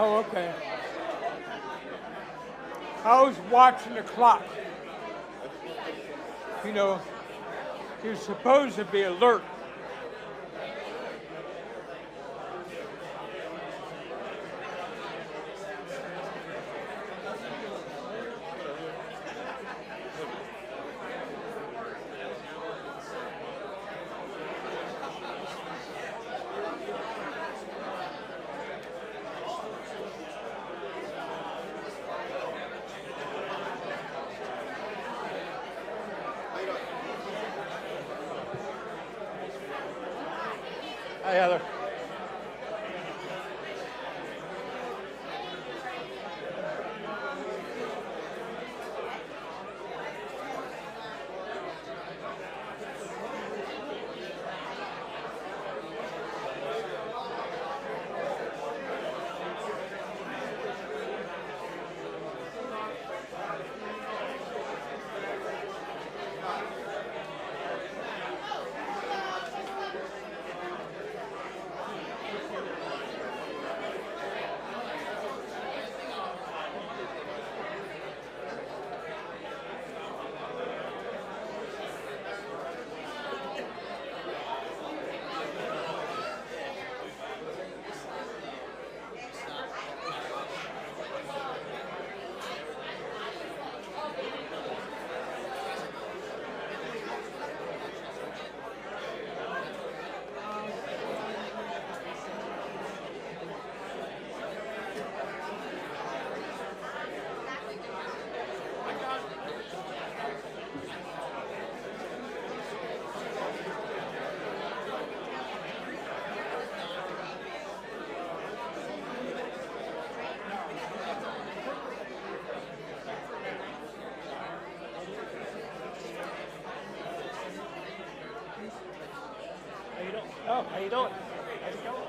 Oh, okay. I was watching the clock. You know, you're supposed to be alert. Hi, Heather. Oh, how you doing? How's it going?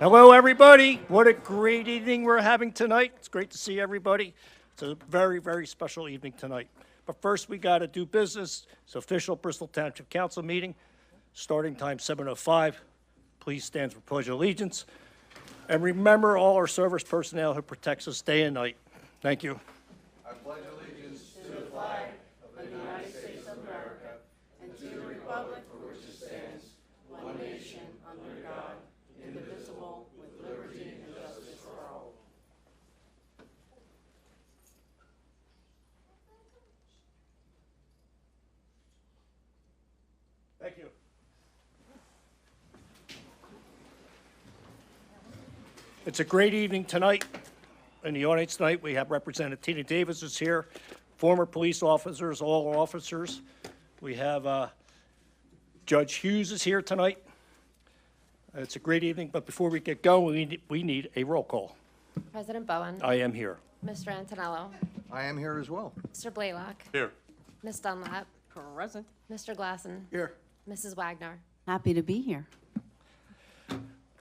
Hello, everybody. What a great evening we're having tonight. It's great to see everybody. It's a very, very special evening tonight. But first, we got to do business. It's official Bristol Township Council meeting. Starting time 7:05. Please stand for Pledge of Allegiance. And remember all our service personnel who protects us day and night. Thank you. I pledge allegiance to the flag of the United States of America and to the republic for which it stands, one nation, under God, indivisible, with liberty and justice for all. Thank you. It's a great evening tonight. In the audience tonight, we have Representative Tina Davis is here, former police officers, all officers. We have Judge Hughes is here tonight. It's a great evening, but before we get going, we need a roll call. President Bowen. I am here. Mr. Antonello. I am here as well. Mr. Blaylock. Here. Ms. Dunlap. Present. Mr. Glasson. Here. Mrs. Wagner. Happy to be here.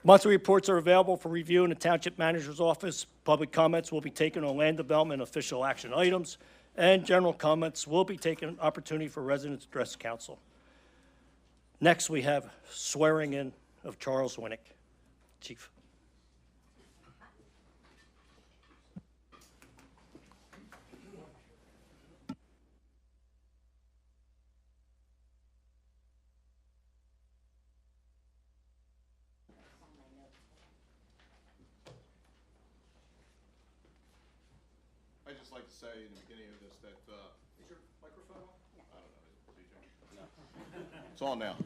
Monthly reports are available for review in the Township Manager's Office. Public comments will be taken on land development official action items, and general comments will be taken opportunity for residents to address council. Next, we have swearing in of Charles Winnick. Chief. I'd just like to say in the beginning of this that, is your microphone on? I don't know, is it, CJ? No. It's on now.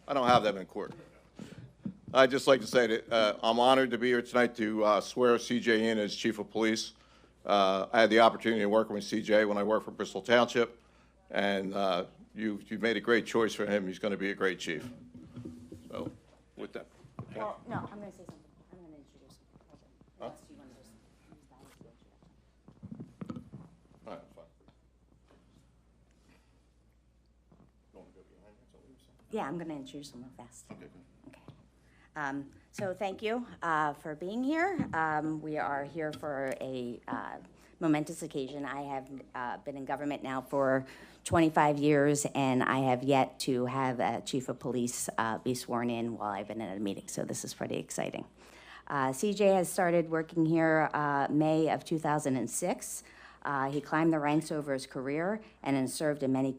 I don't have that in court. I'd just like to say that I'm honored to be here tonight to swear CJ in as Chief of Police. I had the opportunity of working with CJ when I worked for Bristol Township, and you've made a great choice for him. He's going to be a great chief. So, with that. Okay. Well, no, I'm going to say something. I'm going to introduce him. Unless you want to just use that as the introduction. All right, fine. You want to go behind here? Is that what you said? Yeah, I'm going to introduce him real fast. Okay, good. Okay. So thank you for being here. We are here for a momentous occasion. I have been in government now for 25 years, and I have yet to have a chief of police be sworn in while I've been in a meeting, so this is pretty exciting. CJ has started working here May of 2006. He climbed the ranks over his career and has served in many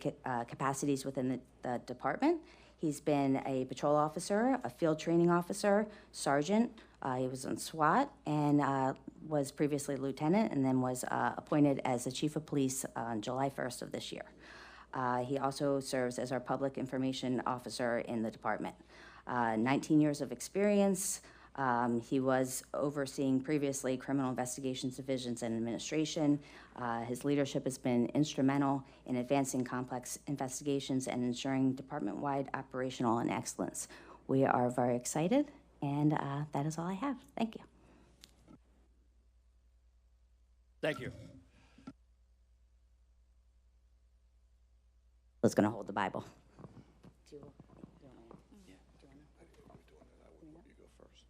capacities within the department. He's been a patrol officer, a field training officer, sergeant. He was on SWAT and was previously lieutenant, and then was appointed as the chief of police on July 1st of this year. He also serves as our public information officer in the department. 19 years of experience. He was overseeing previously criminal investigations divisions and administration. His leadership has been instrumental in advancing complex investigations and ensuring department-wide operational and excellence. We are very excited, and that is all I have. Thank you. Thank you. I was going to hold the Bible. You go first.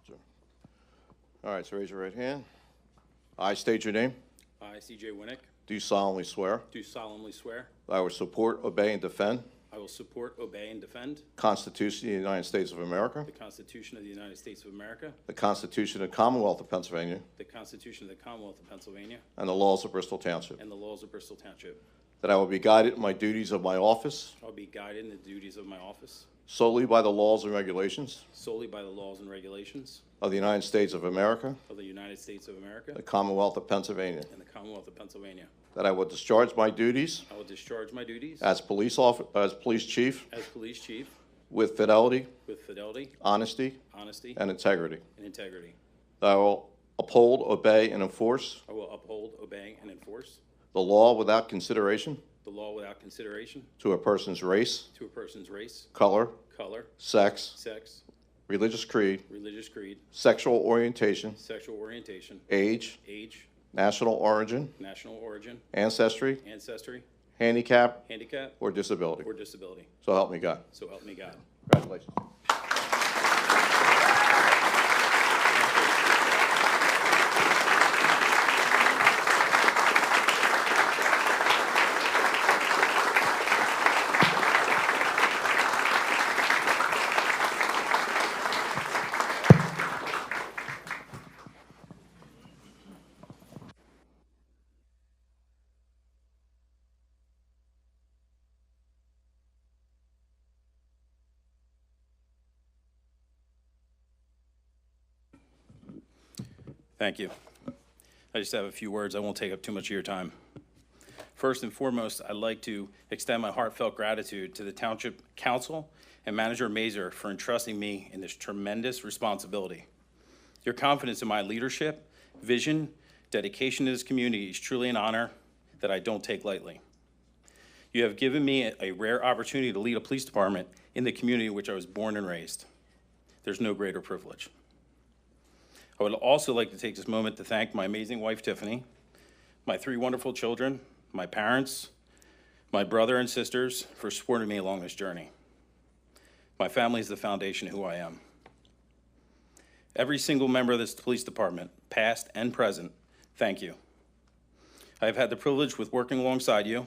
Sure. All right, so raise your right hand. I state your name. I, C.J. Winnick, Do solemnly swear do solemnly swear that I will support, obey, and defend I will support, obey, and defend the Constitution of the United States of America, the Constitution of the United States of America, the Constitution of the Commonwealth of Pennsylvania, the Constitution of the Commonwealth of Pennsylvania, and the laws of Bristol Township. and the laws of Bristol Township. That I will be guided in my duties of my office I'll be guided in the duties of my office solely by the laws and regulations solely by the laws and regulations of the United States of America, of the United States of America, the Commonwealth of Pennsylvania. and the Commonwealth of Pennsylvania. That I will discharge my duties I will discharge my duties as police chief as police chief with fidelity, with fidelity, honesty, honesty, and integrity. and integrity. That I will uphold, obey, and enforce I will uphold, obey, and enforce the law without consideration the law without consideration to a person's race, to a person's race, color, color, sex, sex, religious creed, religious creed, sexual orientation, sexual orientation, age, age, national origin, national origin, ancestry, ancestry, handicap, handicap, or disability. or disability. So help me God. So help me God. Congratulations. Thank you. I just have a few words. I won't take up too much of your time. First and foremost, I'd like to extend my heartfelt gratitude to the Township Council and Manager Mazur for entrusting me in this tremendous responsibility. Your confidence in my leadership, vision, dedication to this community is truly an honor that I don't take lightly. You have given me a rare opportunity to lead a police department in the community in which I was born and raised. There's no greater privilege. I would also like to take this moment to thank my amazing wife, Tiffany, my 3 wonderful children, my parents, my brother and sisters for supporting me along this journey. My family is the foundation of who I am. Every single member of this police department, past and present, thank you. I have had the privilege with working alongside you,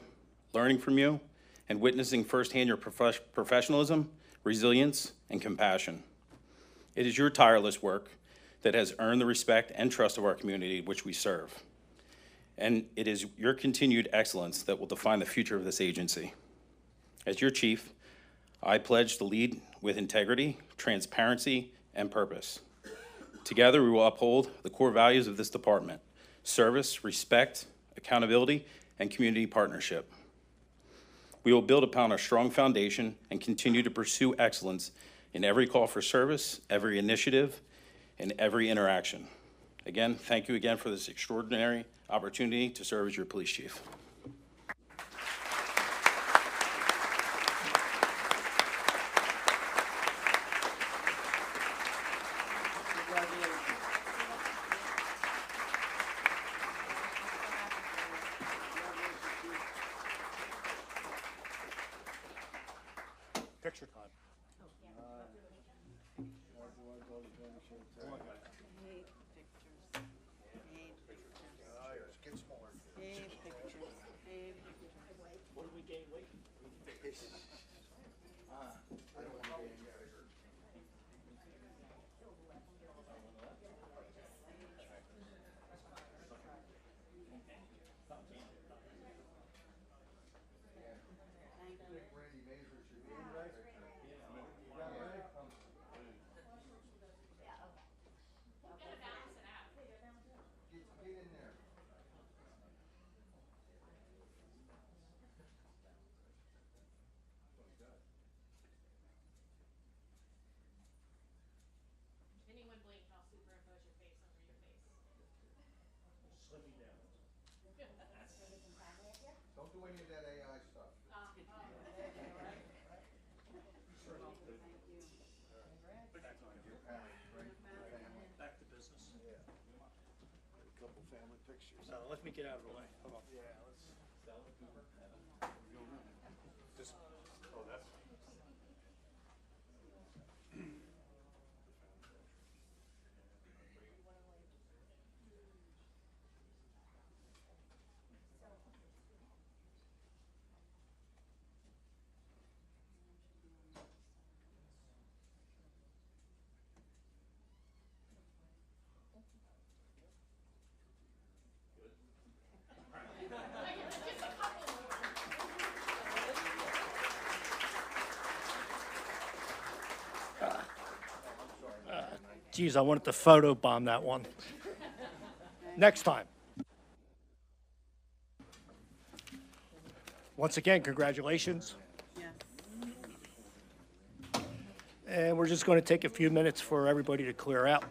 learning from you, and witnessing firsthand your professionalism, resilience, and compassion. It is your tireless work that has earned the respect and trust of our community which we serve. And it is your continued excellence that will define the future of this agency. As your chief, I pledge to lead with integrity, transparency, and purpose. Together, we will uphold the core values of this department: service, respect, accountability, and community partnership. We will build upon our strong foundation and continue to pursue excellence in every call for service, every initiative, and every interaction. Again, thank you again for this extraordinary opportunity to serve as your police chief. Picture time. What do we gain weight? Anyone blink, I'll superimpose your face over your face. Slim me down. Don't do any of that AI stuff. Back to business. Couple family pictures. Let me get out of the way. Hold on. Yeah, let's. Just, oh, that's. Geez, I wanted to photobomb that one. Next time. Once again, congratulations. And we're just going to take a few minutes for everybody to clear out.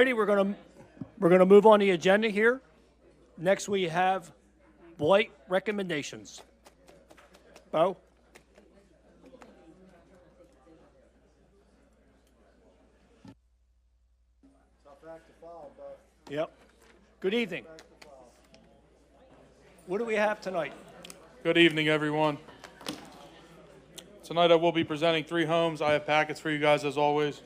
righty, we're gonna move on the agenda here. Next, we have blight recommendations. Bo? Yep. Good evening. What do we have tonight? Good evening, everyone. Tonight I will be presenting 3 homes. I have packets for you guys as always.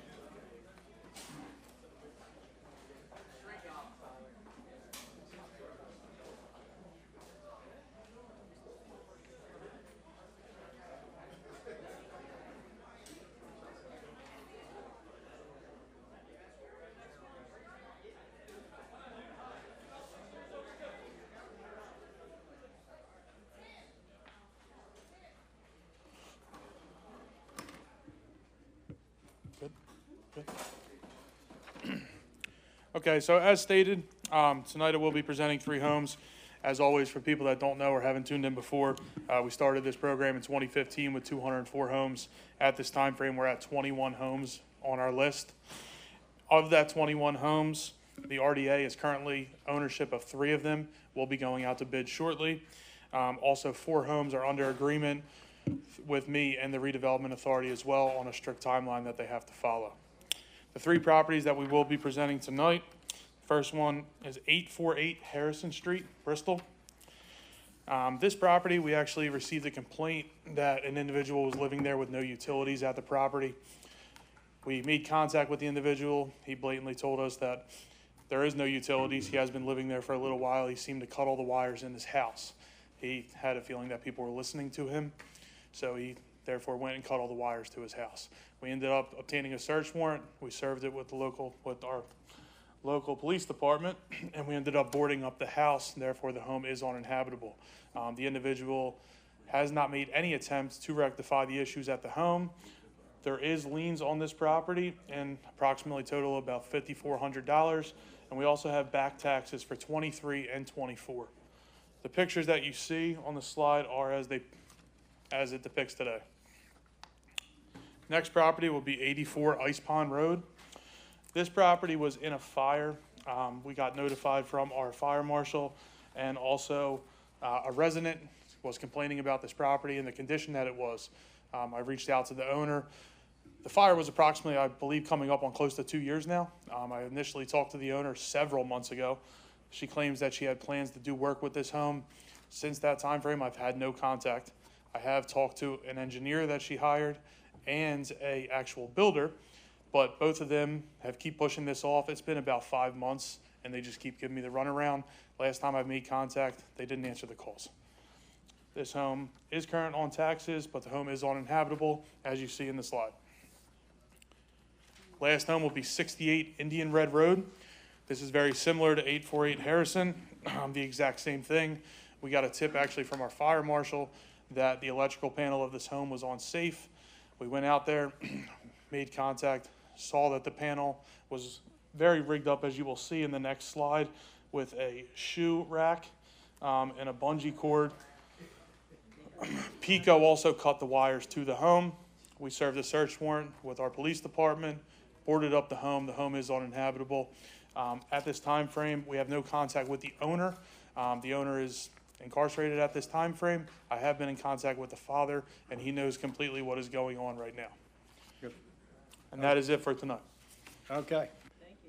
Okay, so as stated, tonight I will be presenting 3 homes. As always, for people that don't know or haven't tuned in before, we started this program in 2015 with 204 homes. At this time frame, we're at 21 homes on our list. Of that 21 homes, the RDA is currently ownership of 3 of them. We'll be going out to bid shortly. Also, 4 homes are under agreement with me and the redevelopment authority as well on a strict timeline that they have to follow. The 3 properties that we will be presenting tonight, first one is 848 Harrison Street, Bristol. This property, we actually received a complaint that an individual was living there with no utilities at the property. We made contact with the individual. He blatantly told us that there is no utilities. He has been living there for a little while. He seemed to cut all the wires in his house. He had a feeling that people were listening to him, so he therefore went and cut all the wires to his house. We ended up obtaining a search warrant. We served it with our local police department, and we ended up boarding up the house, and therefore the home is uninhabitable. The individual has not made any attempts to rectify the issues at the home. There is liens on this property and approximately total about $5,400, and we also have back taxes for 23 and 24. The pictures that you see on the slide are as it depicts today. Next property will be 84 Ice Pond Road. This property was in a fire. We got notified from our fire marshal, and also a resident was complaining about this property and the condition that it was. I reached out to the owner. The fire was approximately, I believe, coming up on close to 2 years now. I initially talked to the owner several months ago. She claims that she had plans to do work with this home. Since that time frame, I've had no contact. I have talked to an engineer that she hired and a actual builder, but both of them have keep pushing this off. It's been about 5 months, and they just keep giving me the runaround. Last time I've made contact, they didn't answer the calls. This home is current on taxes, but the home is uninhabitable, as you see in the slide. Last home will be 68 Indian Red Road. This is very similar to 848 Harrison, the exact same thing. We got a tip actually from our fire marshal that the electrical panel of this home was unsafe. We went out there, made contact, saw that the panel was very rigged up, as you will see in the next slide, with a shoe rack and a bungee cord. Pico also cut the wires to the home. We served a search warrant with our police department, boarded up the home. The home is uninhabitable. At this time frame, we have no contact with the owner. The owner is incarcerated at this time frame. I have been in contact with the father, and he knows completely what is going on right now. Good. And that is it for tonight. Okay.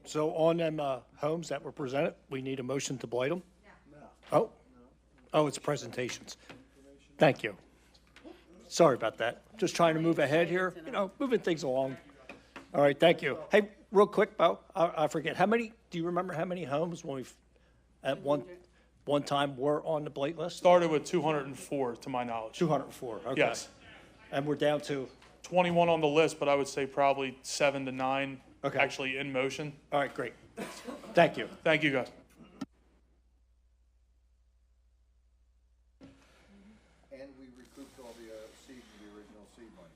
So on them homes that were presented, we need a motion to blight them? No. Oh, it's presentations. Thank you. Sorry about that. Just trying to move ahead here, moving things along. All right, thank you. Hey, real quick, Bo, I forget, do you remember how many homes when we've, at one time were on the blight list? Started with 204 to my knowledge. 204, okay. Yes. And we're down to, 21 on the list, but I would say probably 7 to 9 Okay. actually in motion. all right, great. Thank you. Thank you, guys. And we recouped all the seed, the original seed money.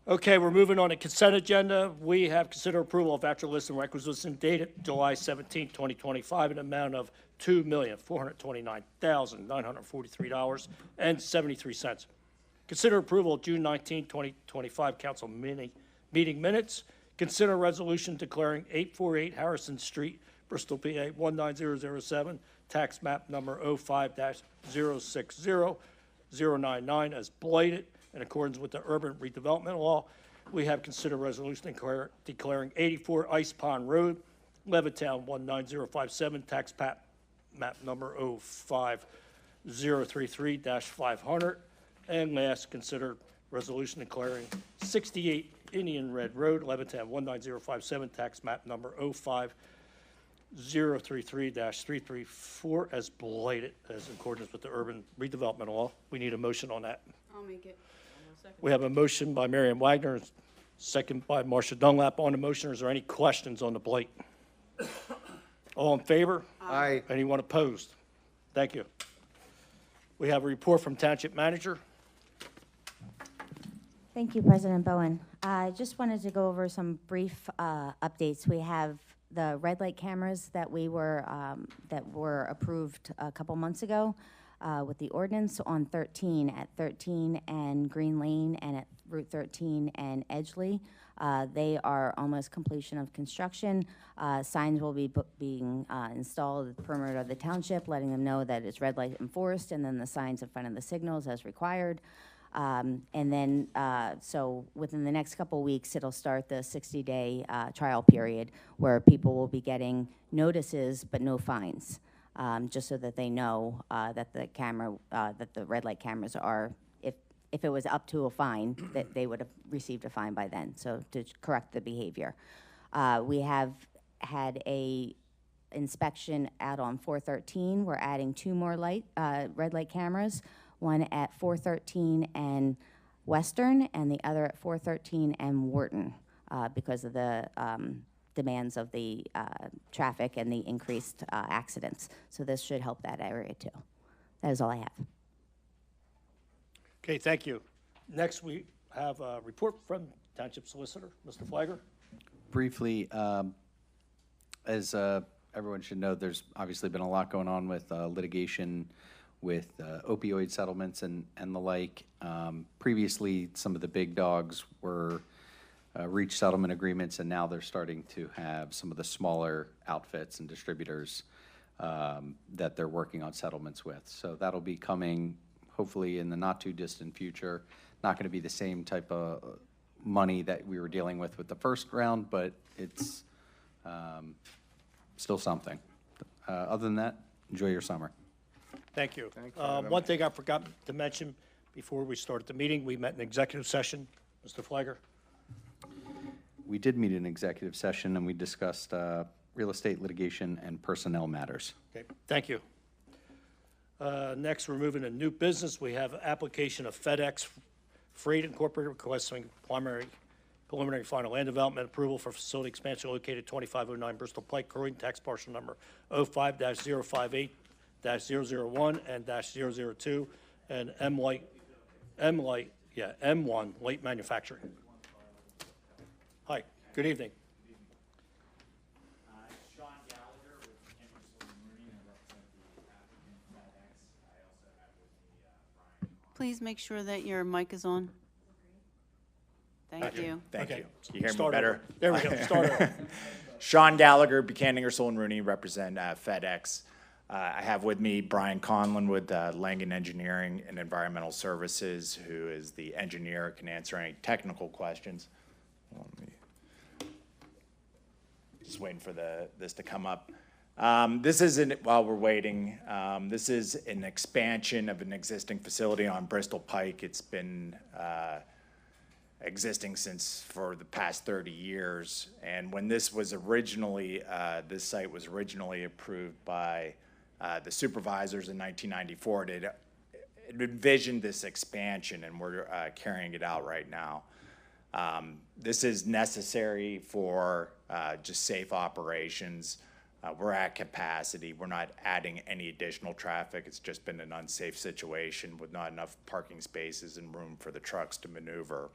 Okay, we're moving on to consent agenda. We have consider approval of voucher list and requisition dated July 17, 2025, in an amount of $2,429,943.73. Consider approval of June 19, 2025 council meeting minutes. Consider resolution declaring 848 Harrison Street, Bristol, PA 19007, tax map number 05-060099 as blighted in accordance with the urban redevelopment law. We have considered resolution declaring 84 Ice Pond Road, Levittown 19057, tax map number 05033-500. And last, consider resolution declaring 68 Indian Red Road, Levittown 19057, tax map number 05033-334 as blighted as in accordance with the urban redevelopment law. We need a motion on that. I'll make it. We have a motion by Marion Wagner, second by Marcia Dunlap on the motion. Is there any questions on the blight? All in favor? Aye. Anyone opposed? Thank you. We have a report from Township Manager. Thank you, President Bowen. I just wanted to go over some brief updates. We have the red light cameras that were approved a couple months ago with the ordinance on 13 at 13 and Green Lane and at Route 13 and Edgeley. They are almost completion of construction. Signs will be being installed at the perimeter of the township, letting them know that it's red light enforced, and then the signs in front of the signals as required. So within the next couple weeks, it'll start the 60-day trial period where people will be getting notices but no fines, just so that they know that the red light cameras are, if it was up to a fine, that they would have received a fine by then, so to correct the behavior. We have had a inspection out on 413. We're adding 2 more red light cameras, one at 413 and Western, and the other at 413 and Wharton, because of the demands of the traffic and the increased accidents. So this should help that area too. That is all I have. Okay, thank you. Next, we have a report from Township Solicitor, Mr. Flagger. Briefly, as everyone should know, there's obviously been a lot going on with litigation with opioid settlements and the like. Previously, some of the big dogs were reached settlement agreements, and now they're starting to have some of the smaller outfits and distributors that they're working on settlements with. So that'll be coming hopefully in the not too distant future. Not going to be the same type of money that we were dealing with the first round, but it's still something. Other than that, enjoy your summer. Thank you. Thank you, Adam. One thing I forgot to mention before we started the meeting, we met in executive session. Mr. Flagger? We did meet in executive session, and we discussed real estate litigation and personnel matters. Okay, thank you. Next, we're moving to new business. We have application of FedEx Freight Incorporated requesting preliminary final land development approval for facility expansion located 2509 Bristol Pike, Croydon, tax parcel number 05-058-001 and -002, and M1 Light Manufacturing. Hi, good evening. Sean Gallagher with Emerson Marine. I represent the applicant FedEx. I also have with me Brian. Please make sure that your mic is on. Thank you. Thank Okay, you. You hear me start better? over. There we go, start over. Sean Gallagher, Buchanan, Ingersoll and Rooney, represent FedEx. I have with me Brian Conlon with Langen Engineering and Environmental Services, who is the engineer, can answer any technical questions. Let me- Just waiting for this to come up. This is, while we're waiting, this is an expansion of an existing facility on Bristol Pike. It's been existing for the past 30 years. And when this was originally, this site was originally approved by the supervisors in 1994, it envisioned this expansion, and we're carrying it out right now. This is necessary for just safe operations. We're at capacity. We're not adding any additional traffic. It's just been an unsafe situation with not enough parking spaces and room for the trucks to maneuver.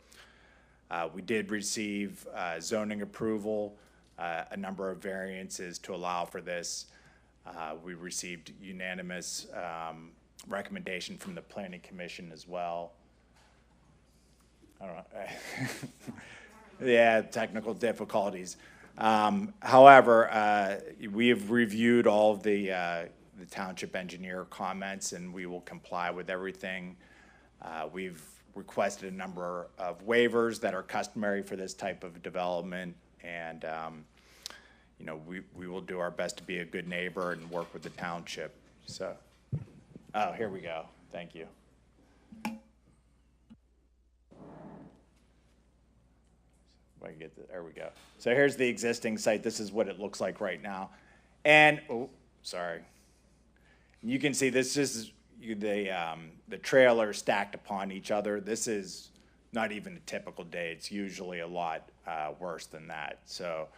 We did receive zoning approval, a number of variances to allow for this. We received unanimous recommendation from the Planning Commission as well. I don't know. Yeah, technical difficulties. However, we have reviewed all of the township engineer comments, and we will comply with everything. We've requested a number of waivers that are customary for this type of development, and, you know, we will do our best to be a good neighbor and work with the township, so. Oh, here we go. Thank you. If I can get there we go. So here's the existing site. This is what it looks like right now. And, oh, sorry. You can see this is the trailer stacked upon each other. This is not even a typical day. It's usually a lot worse than that. So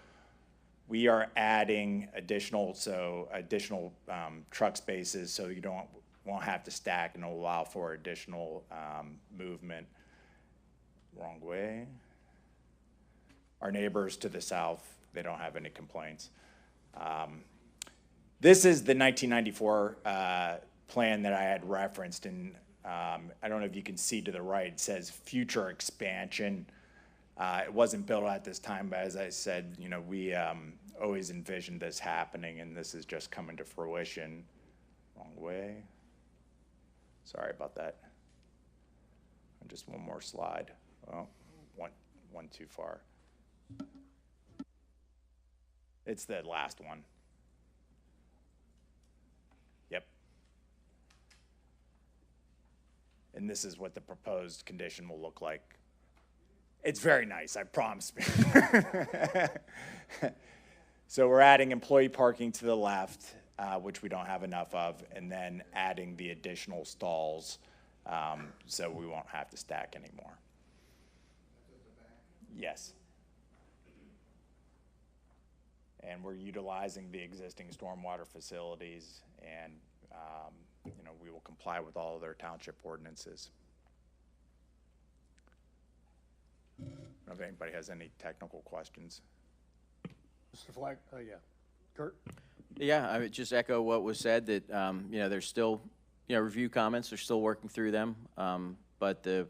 we are adding additional truck spaces so you won't have to stack, and allow for additional movement. Wrong way. Our neighbors to the south, they don't have any complaints. This is the 1994 plan that I had referenced, and I don't know if you can see to the right, it says future expansion. It wasn't built at this time, but as I said, you know, we always envisioned this happening, and this is just coming to fruition. Wrong way. Sorry about that. Just one more slide. Oh, one too far. It's the last one. Yep. And this is what the proposed condition will look like. It's very nice, I promise. So we're adding employee parking to the left, which we don't have enough of, and then adding the additional stalls, so we won't have to stack anymore. Yes. And we're utilizing the existing stormwater facilities, and you know, we will comply with all of their township ordinances. I don't know if anybody has any technical questions. Mr. Flagg, yeah. Kurt? Yeah, I would just echo what was said, that, you know, there's still, you know, review comments, they're still working through them, but the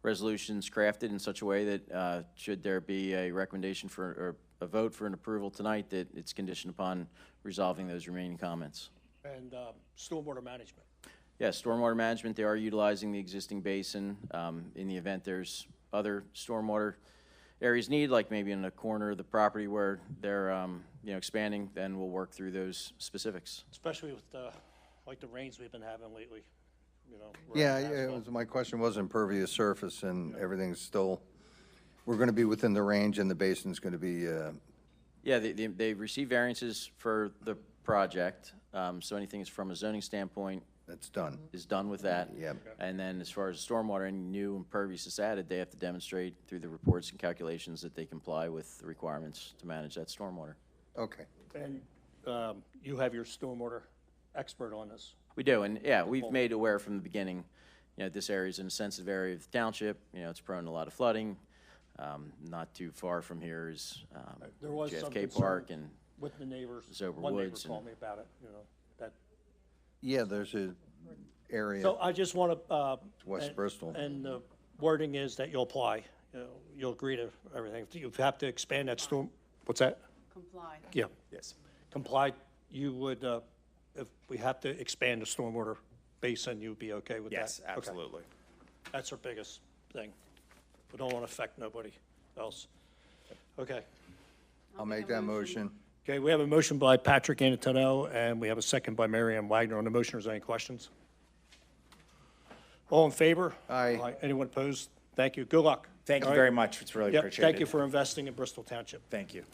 resolution's crafted in such a way that, should there be a recommendation for, or a vote for an approval tonight, that it's conditioned upon resolving those remaining comments. And stormwater management. Yes, stormwater management, they are utilizing the existing basin. In the event there's other stormwater areas need, like maybe in a corner of the property where they're, you know, expanding, then we'll work through those specifics. Especially with like the rains we've been having lately, you know. Yeah, my question was impervious surface, and everything's still, we're going to be within the range, and the basin's going to be, Yeah, they receive variances for the project, so anything is from a zoning standpoint that's done. is done with that. Yep. And then as far as stormwater, any new impervious is added, they have to demonstrate through the reports and calculations that they comply with the requirements to manage that stormwater. Okay. And you have your stormwater expert on this. We do, and yeah, we've made aware from the beginning, you know, this area is in a sensitive area of the township, you know, it's prone to a lot of flooding. Not too far from here is There was some JFK concern Park and with the neighbors. Zober One neighbor Woods called me about it, you know, that. Yeah, there's a area. So I just want to. West Bristol. And the wording is that you'll apply, you know, you'll agree to everything. If you have to expand that storm, what's that? Comply. Yeah, Yes. comply, you would, if we have to expand the stormwater basin, you'd be okay with that? Yes, Okay. absolutely. That's our biggest thing. We don't want to affect nobody else. Okay. I'll make that motion. Okay, we have a motion by Patrick Antonello, and we have a second by Mary Ann Wagner on the motion. Is there any questions? All in favor? Aye. Anyone opposed? Thank you. Good luck. Thank you All right? very much. It's really Yep, appreciated. thank you for investing in Bristol Township. Thank you.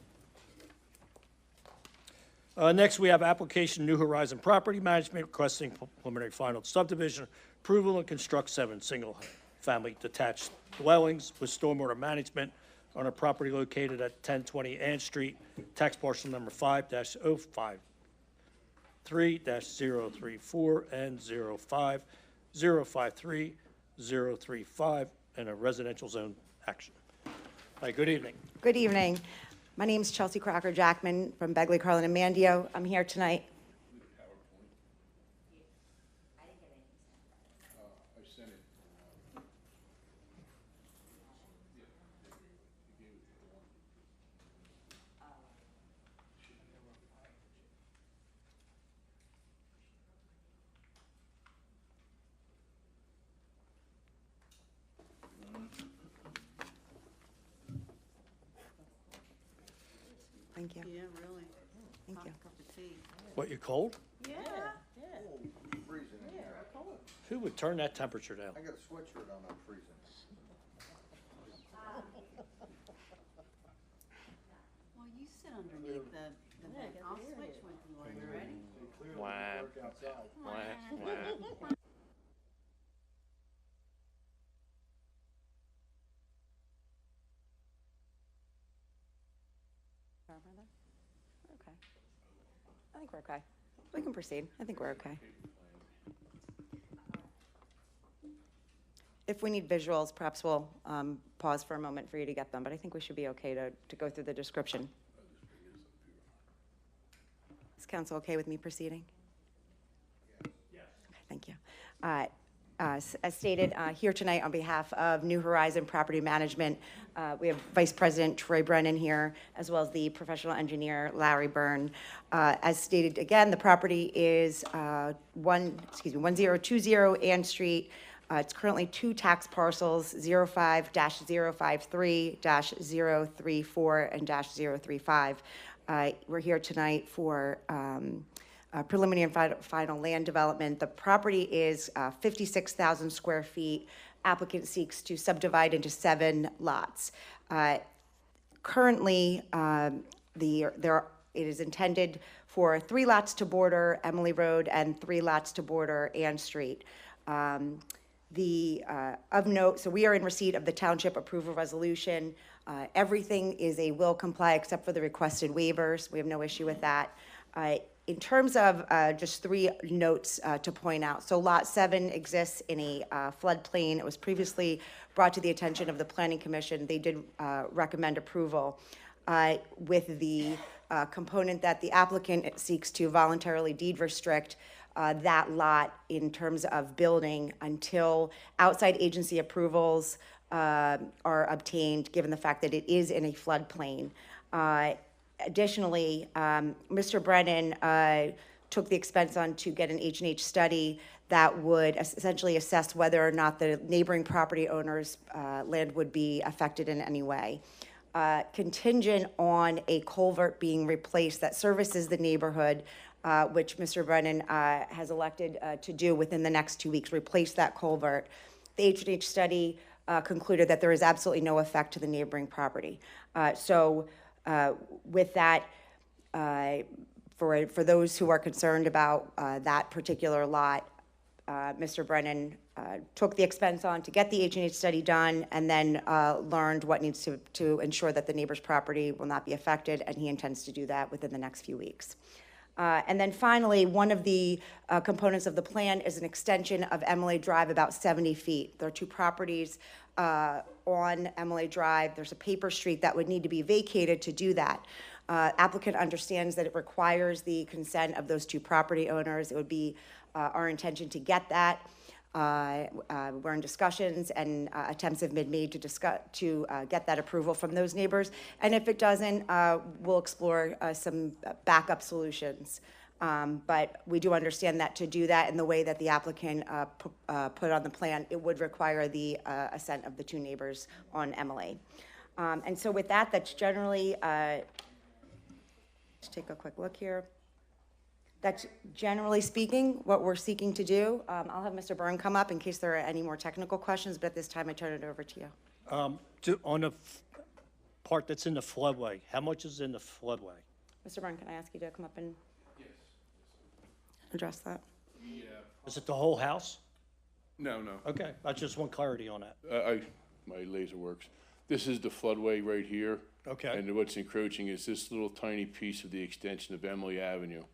Next, we have application New Horizon Property Management requesting preliminary final subdivision approval and construct 7 single-family detached dwellings with stormwater management on a property located at 1020 Ann Street, tax parcel number 5-053-034 and 05-053-035, and a residential zone action. Hi, good evening. Good evening. My name is Chelsea Crocker Jackman from Begley, Carlin, and Mandio. I'm here tonight. Thank you. Yeah, really. Thank you. Cup of tea. What, you cold? Yeah. Who would turn that temperature down? I got a sweatshirt on, I'm freezing. Well, you sit underneath the vent. I'll switch with you. Are you ready? Wah, wah. Okay. I think we're okay. We can proceed. I think we're okay. If we need visuals, perhaps we'll pause for a moment for you to get them, but I think we should be okay to go through the description. Is council okay with me proceeding? Yes. Okay, thank you. As stated, here tonight on behalf of New Horizon Property Management, we have Vice President Troy Brennan here, as well as the professional engineer Larry Byrne. As stated again, the property is 1020 Ann Street. It's currently 2 tax parcels, 05-053-034 and -035. We're here tonight for preliminary and final land development. The property is 56,000 square feet. Applicant seeks to subdivide into 7 lots. Currently, it is intended for 3 lots to border Emily Road and 3 lots to border Ann Street. Of note, so we are in receipt of the township approval resolution. Everything is a will comply except for the requested waivers. We have no issue with that. In terms of just 3 notes to point out, so Lot 7 exists in a floodplain. It was previously brought to the attention of the Planning Commission. They did recommend approval with the component that the applicant seeks to voluntarily deed restrict that lot in terms of building until outside agency approvals are obtained, given the fact that it is in a floodplain. Additionally, Mr. Brennan took the expense on to get an H&H study that would essentially assess whether or not the neighboring property owners' land would be affected in any way. Contingent on a culvert being replaced that services the neighborhood, which Mr. Brennan has elected to do within the next 2 weeks, replace that culvert. The H&H study concluded that there is absolutely no effect to the neighboring property. With that, for those who are concerned about that particular lot, Mr. Brennan took the expense on to get the H&H study done and then learned what needs to ensure that the neighbor's property will not be affected, and he intends to do that within the next few weeks. And then finally, one of the components of the plan is an extension of Emily Drive about 70 feet. There are 2 properties on Emily Drive. There's a paper street that would need to be vacated to do that. Applicant understands that it requires the consent of those 2 property owners. It would be our intention to get that. We're in discussions, and attempts have been made to get that approval from those neighbors. And if it doesn't, we'll explore some backup solutions. But we do understand that to do that in the way that the applicant put on the plan, it would require the assent of the 2 neighbors on Emily. And so with that, that's generally, let's take a quick look here. That's generally speaking what we're seeking to do. I'll have Mr. Byrne come up in case there are any more technical questions, but at this time I turn it over to you. On the part that's in the floodway, how much is in the floodway? Mr. Byrne, can I ask you to come up and address that? Is it the whole house? No, no. Okay, I just want clarity on that. My laser works. This is the floodway right here. Okay. And what's encroaching is this little tiny piece of the extension of Emily Avenue.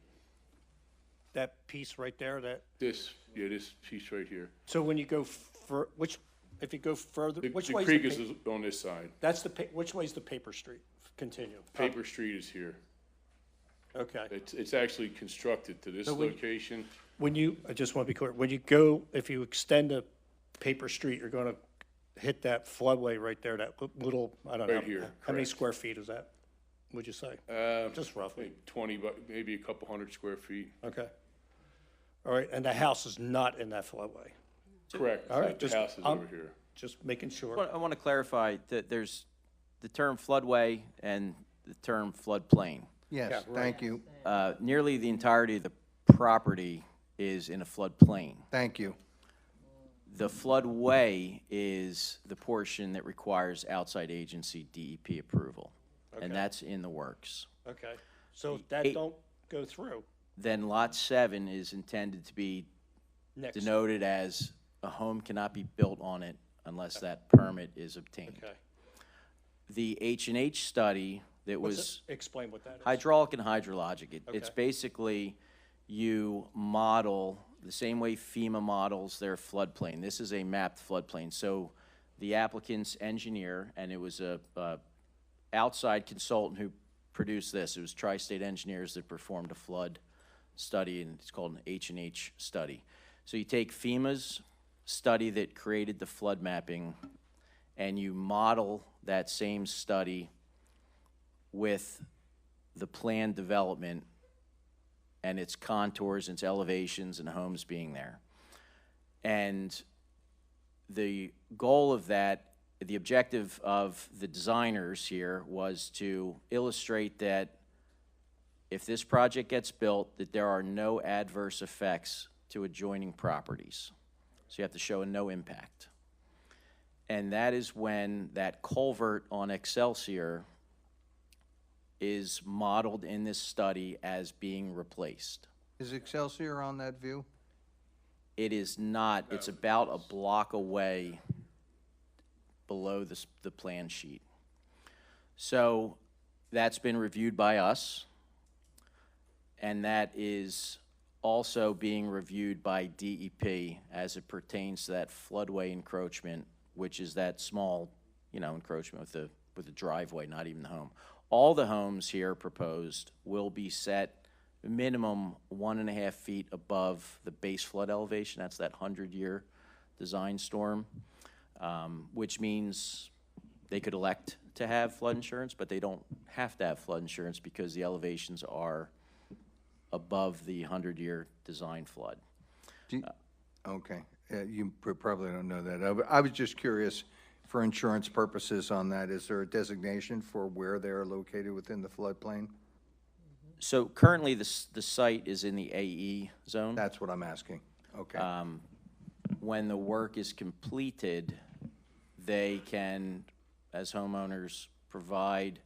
That piece right there, This piece right here. so when you go if you go further, which The way creek is on this side. That's which way is the paper street? Continue. Paper Street is here. Okay. It's actually constructed to this So location. I just want to be clear, if you extend the paper street, you're going to hit that floodway right there, that little, I don't know. Right here, How many correct. square feet is that, would you say? Just roughly. Like 20, but maybe a couple hundred square feet. Okay. All right, and the house is not in that floodway? Correct. All right, The house is over here. Just making sure. I want to clarify that there's the term floodway and the term floodplain. Yes, Yeah, right. thank you, Nearly the entirety of the property is in a floodplain. thank you. The floodway is the portion that requires outside agency DEP approval, Okay. and that's in the works. Okay, so if that don't go through, Then Lot 7 is intended to be next. denoted as a home cannot be built on it unless that permit is obtained. Okay. The H&H study that What's was it? Explain what that is. hydraulic and hydrologic. It's Okay. basically you model the same way FEMA models their floodplain. This is a mapped floodplain. So the applicant's engineer, and it was a outside consultant who produced this. It was Tri-State Engineers that performed a flood study, and it's called an H&H study. So you take FEMA's study that created the flood mapping, and you model that same study with the planned development and its contours, its elevations, and homes being there. And the goal of that, the objective of the designers here was to illustrate that if this project gets built, that there are no adverse effects to adjoining properties. So you have to show a no impact. And that is when that culvert on Excelsior is modeled in this study as being replaced. Is Excelsior on that view? It is not. It's about a block away below the plan sheet. So that's been reviewed by us, and that is also being reviewed by DEP as it pertains to that floodway encroachment, which is that small, encroachment with the driveway, not even the home. All the homes here proposed will be set minimum 1.5 feet above the base flood elevation. That's that 100-year design storm, which means they could elect to have flood insurance, but they don't have to have flood insurance because the elevations are above the 100-year design flood. Okay, you probably don't know that. I was just curious, for insurance purposes on that, is there a designation for where they are located within the floodplain? So currently, the site is in the AE zone. That's what I'm asking. Okay. When the work is completed, they can, as homeowners, provide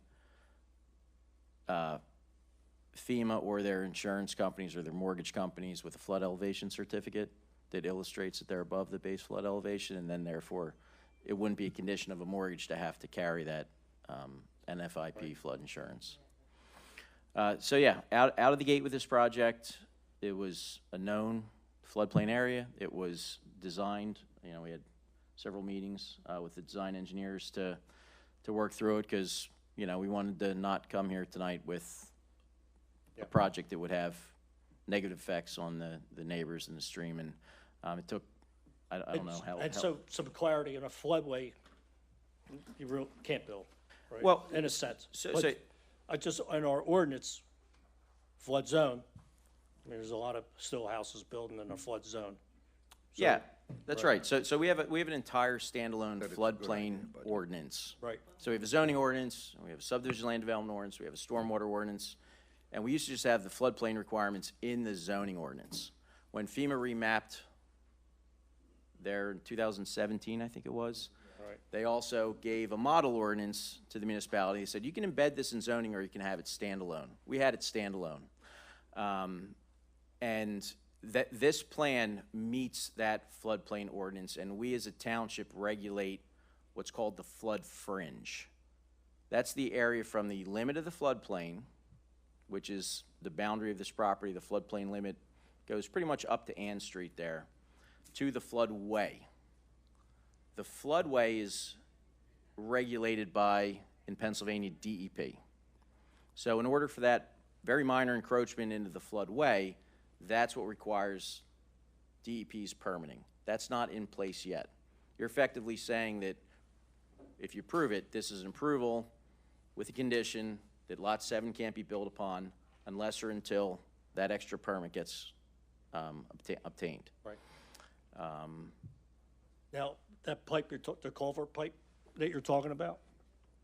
FEMA or their insurance companies or their mortgage companies with a flood elevation certificate that illustrates that they're above the base flood elevation, and then therefore it wouldn't be a condition of a mortgage to have to carry that NFIP flood insurance. So yeah, out of the gate with this project, it was a known floodplain area. It was designed, we had several meetings with the design engineers to work through it because, we wanted to not come here tonight with a project that would have negative effects on the neighbors in the stream. And it took, I don't know how. And so, some clarity in a floodway, you really can't build, right? Well, in a sense. so- But so- I just, in our ordinance, flood zone, there's a lot of still houses built in a flood zone. So- Yeah, that's right. So we have an entire standalone floodplain ordinance. Right. So we have a zoning ordinance, we have a subdivision land development ordinance, we have a stormwater ordinance, and we used to just have the floodplain requirements in the zoning ordinance. When FEMA remapped there in 2017, I think it was, Right. they also gave a model ordinance to the municipality. They said, you can embed this in zoning or you can have it standalone. We had it standalone. And this plan meets that floodplain ordinance, and we as a township regulate what's called the flood fringe. That's the area from the limit of the floodplain, which is the boundary of this property. The floodplain limit goes pretty much up to Ann Street there, to the floodway. The floodway is regulated by, in Pennsylvania, DEP. So in order for that very minor encroachment into the floodway, that's what requires DEP's permitting. That's not in place yet. You're effectively saying that if you approve it, this is an approval with the condition that Lot 7 can't be built upon unless or until that extra permit gets obtained. Right. Now, that pipe, the culvert pipe that you're talking about,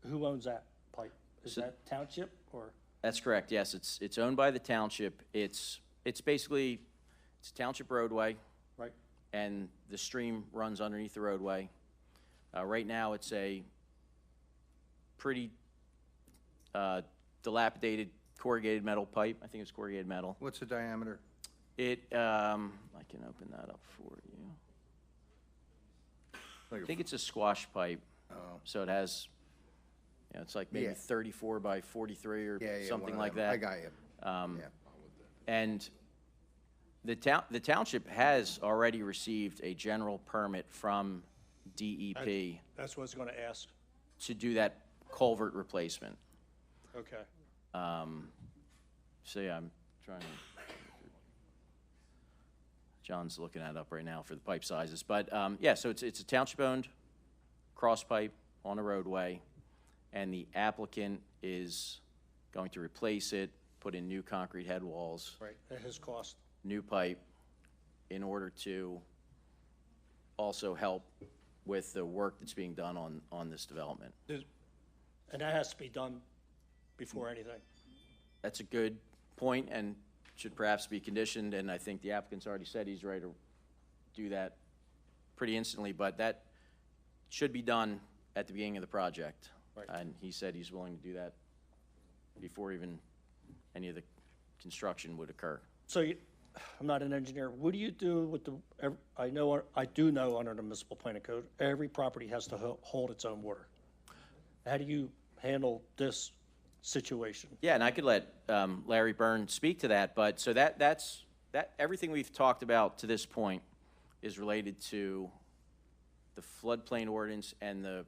who owns that pipe? Is that township or? That's correct, yes. It's owned by the township. It's basically, it's a township roadway, Right? and the stream runs underneath the roadway. Right now, it's a pretty dilapidated corrugated metal pipe. I think it's corrugated metal. What's the diameter? I can open that up for you. Like I a think it's a squash pipe, Oh. so it has, it's like maybe Yeah. 34 by 43 or Yeah, yeah, something one of like them. that. I got you. Yeah. And the township has already received a general permit from DEP That's what I was gonna ask. to do that culvert replacement. Okay. So yeah, I'm trying to, John's looking that up right now for the pipe sizes. But yeah, so it's a township-owned cross pipe on a roadway, and the applicant is going to replace it, put in new concrete head walls, Right, at his cost. new pipe, in order to also help with the work that's being done on this development. And that has to be done before anything. That's a good point and should perhaps be conditioned, and I think the applicant's already said he's ready to do that pretty instantly, but that should be done at the beginning of the project. Right. And he said he's willing to do that before even any of the construction would occur. So I'm not an engineer. What do you do with I do know under the municipal planning code, every property has to hold its own water. How do you handle this situation? Yeah, and I could let Larry Byrne speak to that, but so that's everything we've talked about to this point is related to the floodplain ordinance and the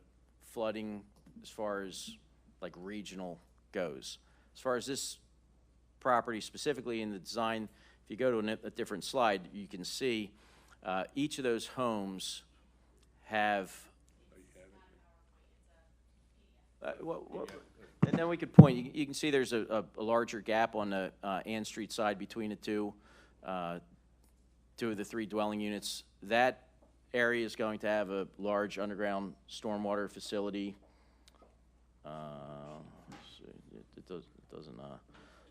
flooding as far as like regional goes. As far as this property specifically in the design, if you go to a different slide, you can see each of those homes have. And then we could point, you can see there's a larger gap on the Ann Street side between the two of the three dwelling units. That area is going to have a large underground stormwater facility. Let's see, it doesn't,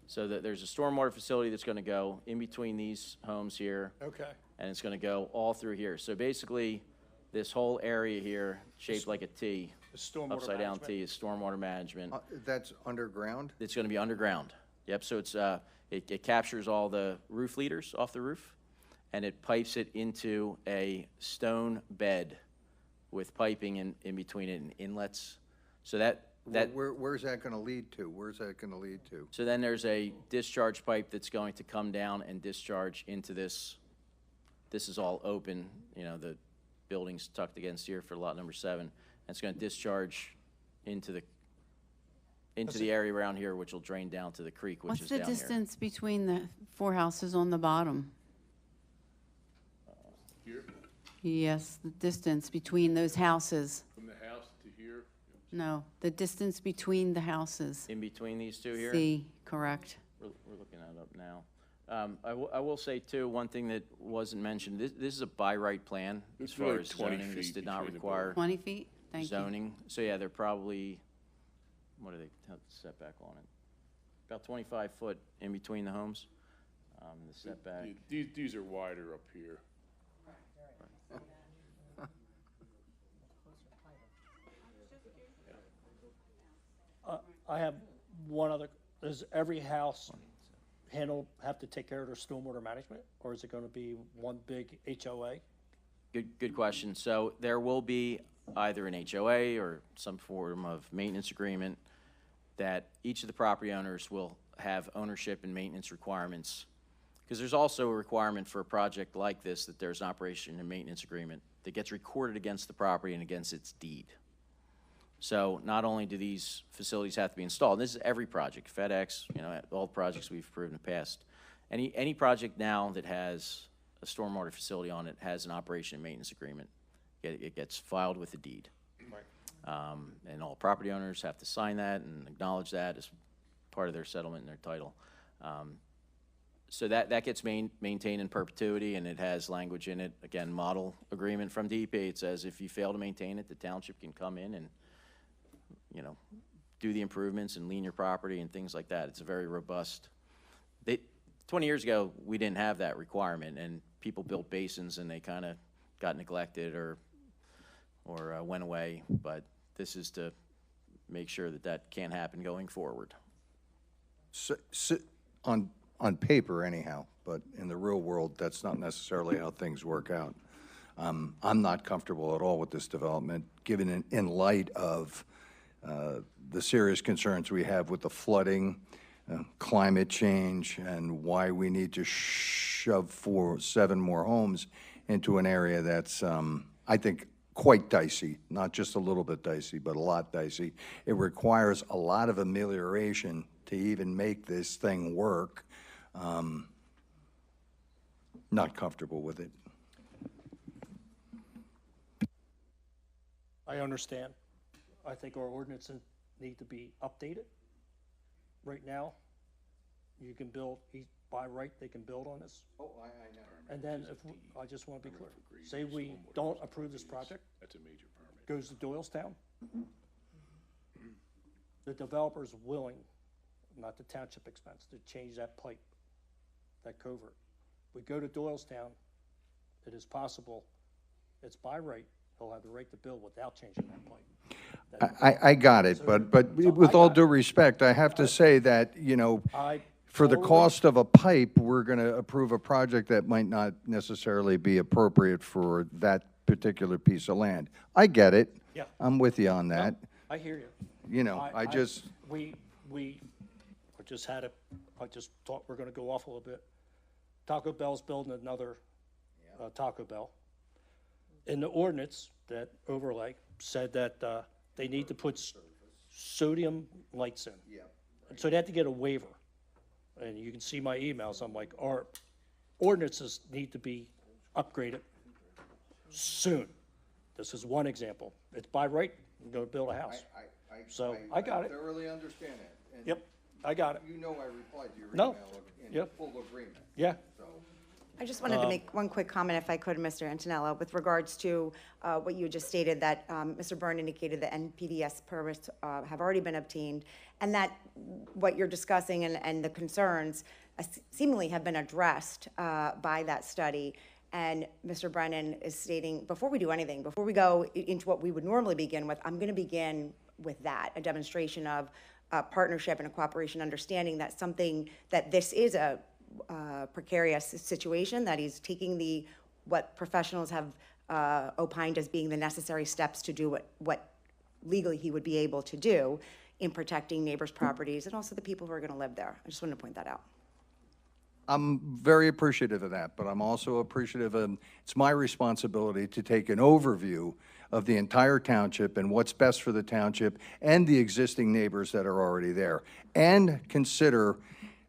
so there's a stormwater facility that's gonna go in between these homes here. Okay. And it's gonna go all through here. So basically, this whole area here, shaped like a T, The stormwater upside down management. T, is stormwater management. That's underground? It's gonna be underground. Yep, so it's, it captures all the roof leaders off the roof, and it pipes it into a stone bed with piping in between it and inlets. So that, Where's that gonna lead to? Where's that gonna lead to? so then there's a discharge pipe that's going to come down and discharge into this. This is all open, the building's tucked against here for lot number 7. And it's gonna discharge into the area around here, which will drain down to the creek, which is What's down the here. distance between the 4 houses on the bottom? Here, Yes, the distance between those houses. from the house to here, No, the distance between the houses. In between these two here? C, correct. We're looking that up now. I will say too, one thing that wasn't mentioned, this is a by right plan as It's far really as 20 zoning. This feet did not between the require 20 feet? Thank you. zoning. So yeah, they're probably, what are they, setback on it? About 25 foot in between the homes, the setback. these are wider up here. I have one other, does every house have to take care of their stormwater management? Or is it gonna be one big HOA? Good question. So there will be either an HOA or some form of maintenance agreement that each of the property owners will have ownership and maintenance requirements. Because there's also a requirement for a project like this that there's an operation and maintenance agreement that gets recorded against the property and against its deed. So not only do these facilities have to be installed, this is every project, FedEx, all the projects we've approved in the past. Any project now that has a stormwater facility on it has an operation and maintenance agreement. It gets filed with the deed. Right. And all property owners have to sign that and acknowledge that as part of their settlement and their title. So that gets maintained in perpetuity, and it has language in it, again, model agreement from DEP. It says if you fail to maintain it, the township can come in and, do the improvements and lean your property and things like that. It's a very robust. 20 years ago, we didn't have that requirement, and people built basins and they kind of got neglected or went away. But this is to make sure that that can't happen going forward. On paper anyhow, but in the real world, that's not necessarily how things work out. I'm not comfortable at all with this development, given in light of the serious concerns we have with the flooding, climate change, and why we need to shove 7 more homes into an area that's, I think, quite dicey, not just a little bit dicey, but a lot dicey. It requires a lot of amelioration to even make this thing work. Not comfortable with it. I understand. I think our ordinances need to be updated. Right now, you can build, by right, they can build on this. Oh, I know. And then if, I just want to be clear, say we don't approve this project, That's a major permit. goes to Doylestown. The developer's willing, not the township expense, to change that pipe, that culvert. We go to Doylestown, it is possible, it's by right, he'll have the right to build without changing that pipe. I got it, but with all due respect, I have to say that, for the cost of a pipe, we're going to approve a project that might not necessarily be appropriate for that particular piece of land. I get it. Yeah. I'm with you on that. I hear you. I just, I just thought we're gonna go off a little bit. Taco Bell's building another, Taco Bell. In the ordinance, that overlay said that, they need to put sodium lights in. Yeah. And so they have to get a waiver. And you can see my emails, I'm like, our ordinances need to be upgraded soon. This is one example. It's by right, you're gonna build a house. So, I got it. I thoroughly understand that. And Yep, I got it. You know I replied to your No. email in Yep. full agreement. Yeah. So, I just wanted to make one quick comment, if I could, Mr. Antonello, with regards to what you just stated, that Mr. Byrne indicated the NPDS permits have already been obtained, and that what you're discussing and the concerns seemingly have been addressed by that study. And Mr. Brennan is stating, before we do anything, before we go into what we would normally begin with, I'm going to begin with that, a demonstration of partnership and a cooperation, understanding that this is a precarious situation, that he's taking what professionals have opined as being the necessary steps to do what legally he would be able to do in protecting neighbors' properties and also the people who are going to live there. I just wanted to point that out. I'm very appreciative of that, but I'm also appreciative of, it's my responsibility to take an overview of the entire township and what's best for the township and the existing neighbors that are already there. And consider,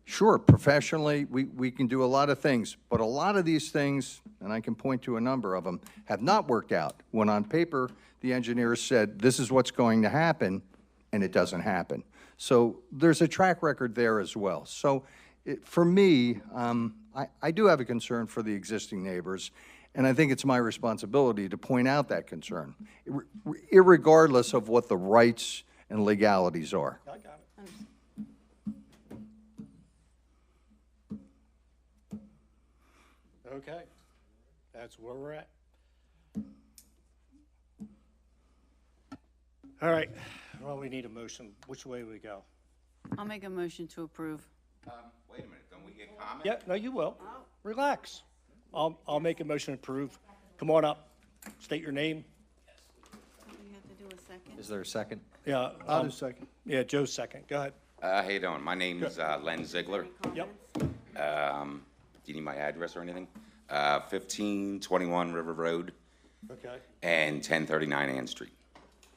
sure, professionally, we can do a lot of things, but a lot of these things, and I can point to a number of them, have not worked out. When on paper, the engineers said, this is what's going to happen, and it doesn't happen. So there's a track record there as well. So for me, I do have a concern for the existing neighbors, and I think it's my responsibility to point out that concern, irregardless of what the rights and legalities are. I got it. Okay, that's where we're at. All right, well, we need a motion. Which way we go? I'll make a motion to approve. Wait a minute, don't we get comment? Yeah, no, you will. Relax. I'll make a motion to approve. Come on up, state your name. We have to do a second. Is there a second? Yeah. I'll do second. Yeah, Joe's second. Go ahead. How you doing? My name's Len Ziegler. Yep. Do you need my address or anything? 1521 River Road Okay. and 1039 Ann Street.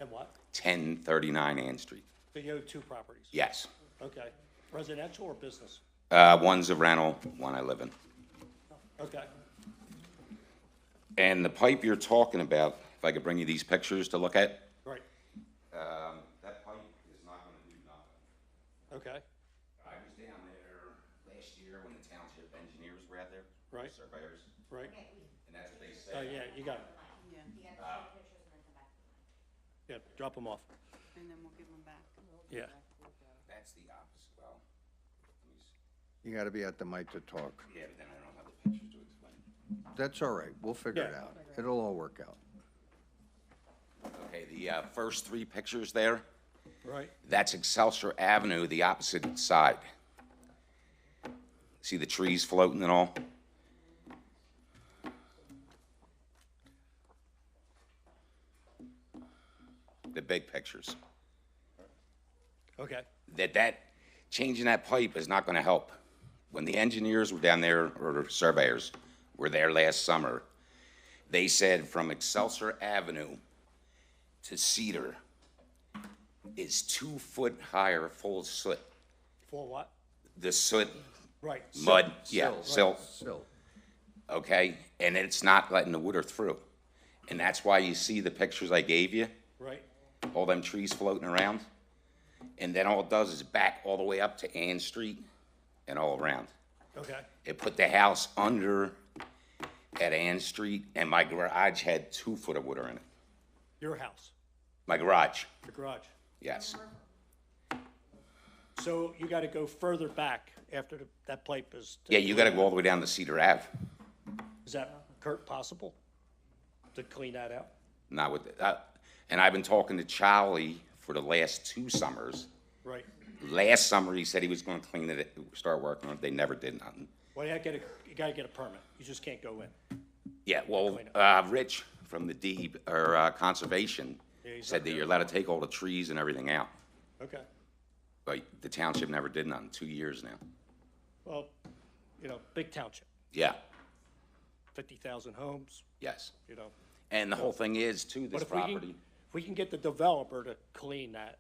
And what? 1039 Ann Street. So you own 2 properties? Yes. Okay. Residential or business? One's a rental, one I live in. Okay. And the pipe you're talking about, if I could bring you these pictures to look at, Right. that pipe is not gonna do nothing. Okay. I was down there last year when the township engineers were out there. Right. Surveyors, Right. and that's what they said. Oh, yeah, you got it. Yeah, drop them off. And then we'll give them back. Yeah. That's the opposite, well, let me see. You got to be at the mic to talk. Yeah, but then I don't have the pictures to explain. That's all right. We'll figure it Yeah. out. It'll all work out. Okay, the first three pictures there, Right. that's Excelsior Avenue, the opposite side. See the trees floating and all? The big pictures. Okay. That changing that pipe is not gonna help. When the engineers were down there, or the surveyors were there last summer, they said from Excelsior Avenue to Cedar is 2 foot higher full of soot. For what? The soot, Right. mud, yeah, Silt, right. silt, Silt. okay? And it's not letting the water through. And that's why you see the pictures I gave you, Right. all them trees floating around. And then all it does is back all the way up to Ann Street and all around. Okay. It put the house under at Ann Street, and my garage had 2 foot of water in it. Your house, My garage, the garage. yes. So you got to go further back after that pipe is. Yeah, you gotta go all the way down to Cedar Ave. Is that, Kurt, possible to clean that out? Not with, and I've been talking to Charlie for the last 2 summers. Right. Last summer, he said he was gonna clean it, start working on it. They never did nothing. Well, you got to get a permit. You just can't go in. Yeah, well, Rich from the D, or Conservation, Yeah, he's said up that there. you're allowed to take all the trees and everything out. Okay. But the township never did nothing, 2 years now. Well, big township, Yeah, 50,000 homes, yes. you know. And the whole thing is, too, But this property. if we can get the developer to clean that,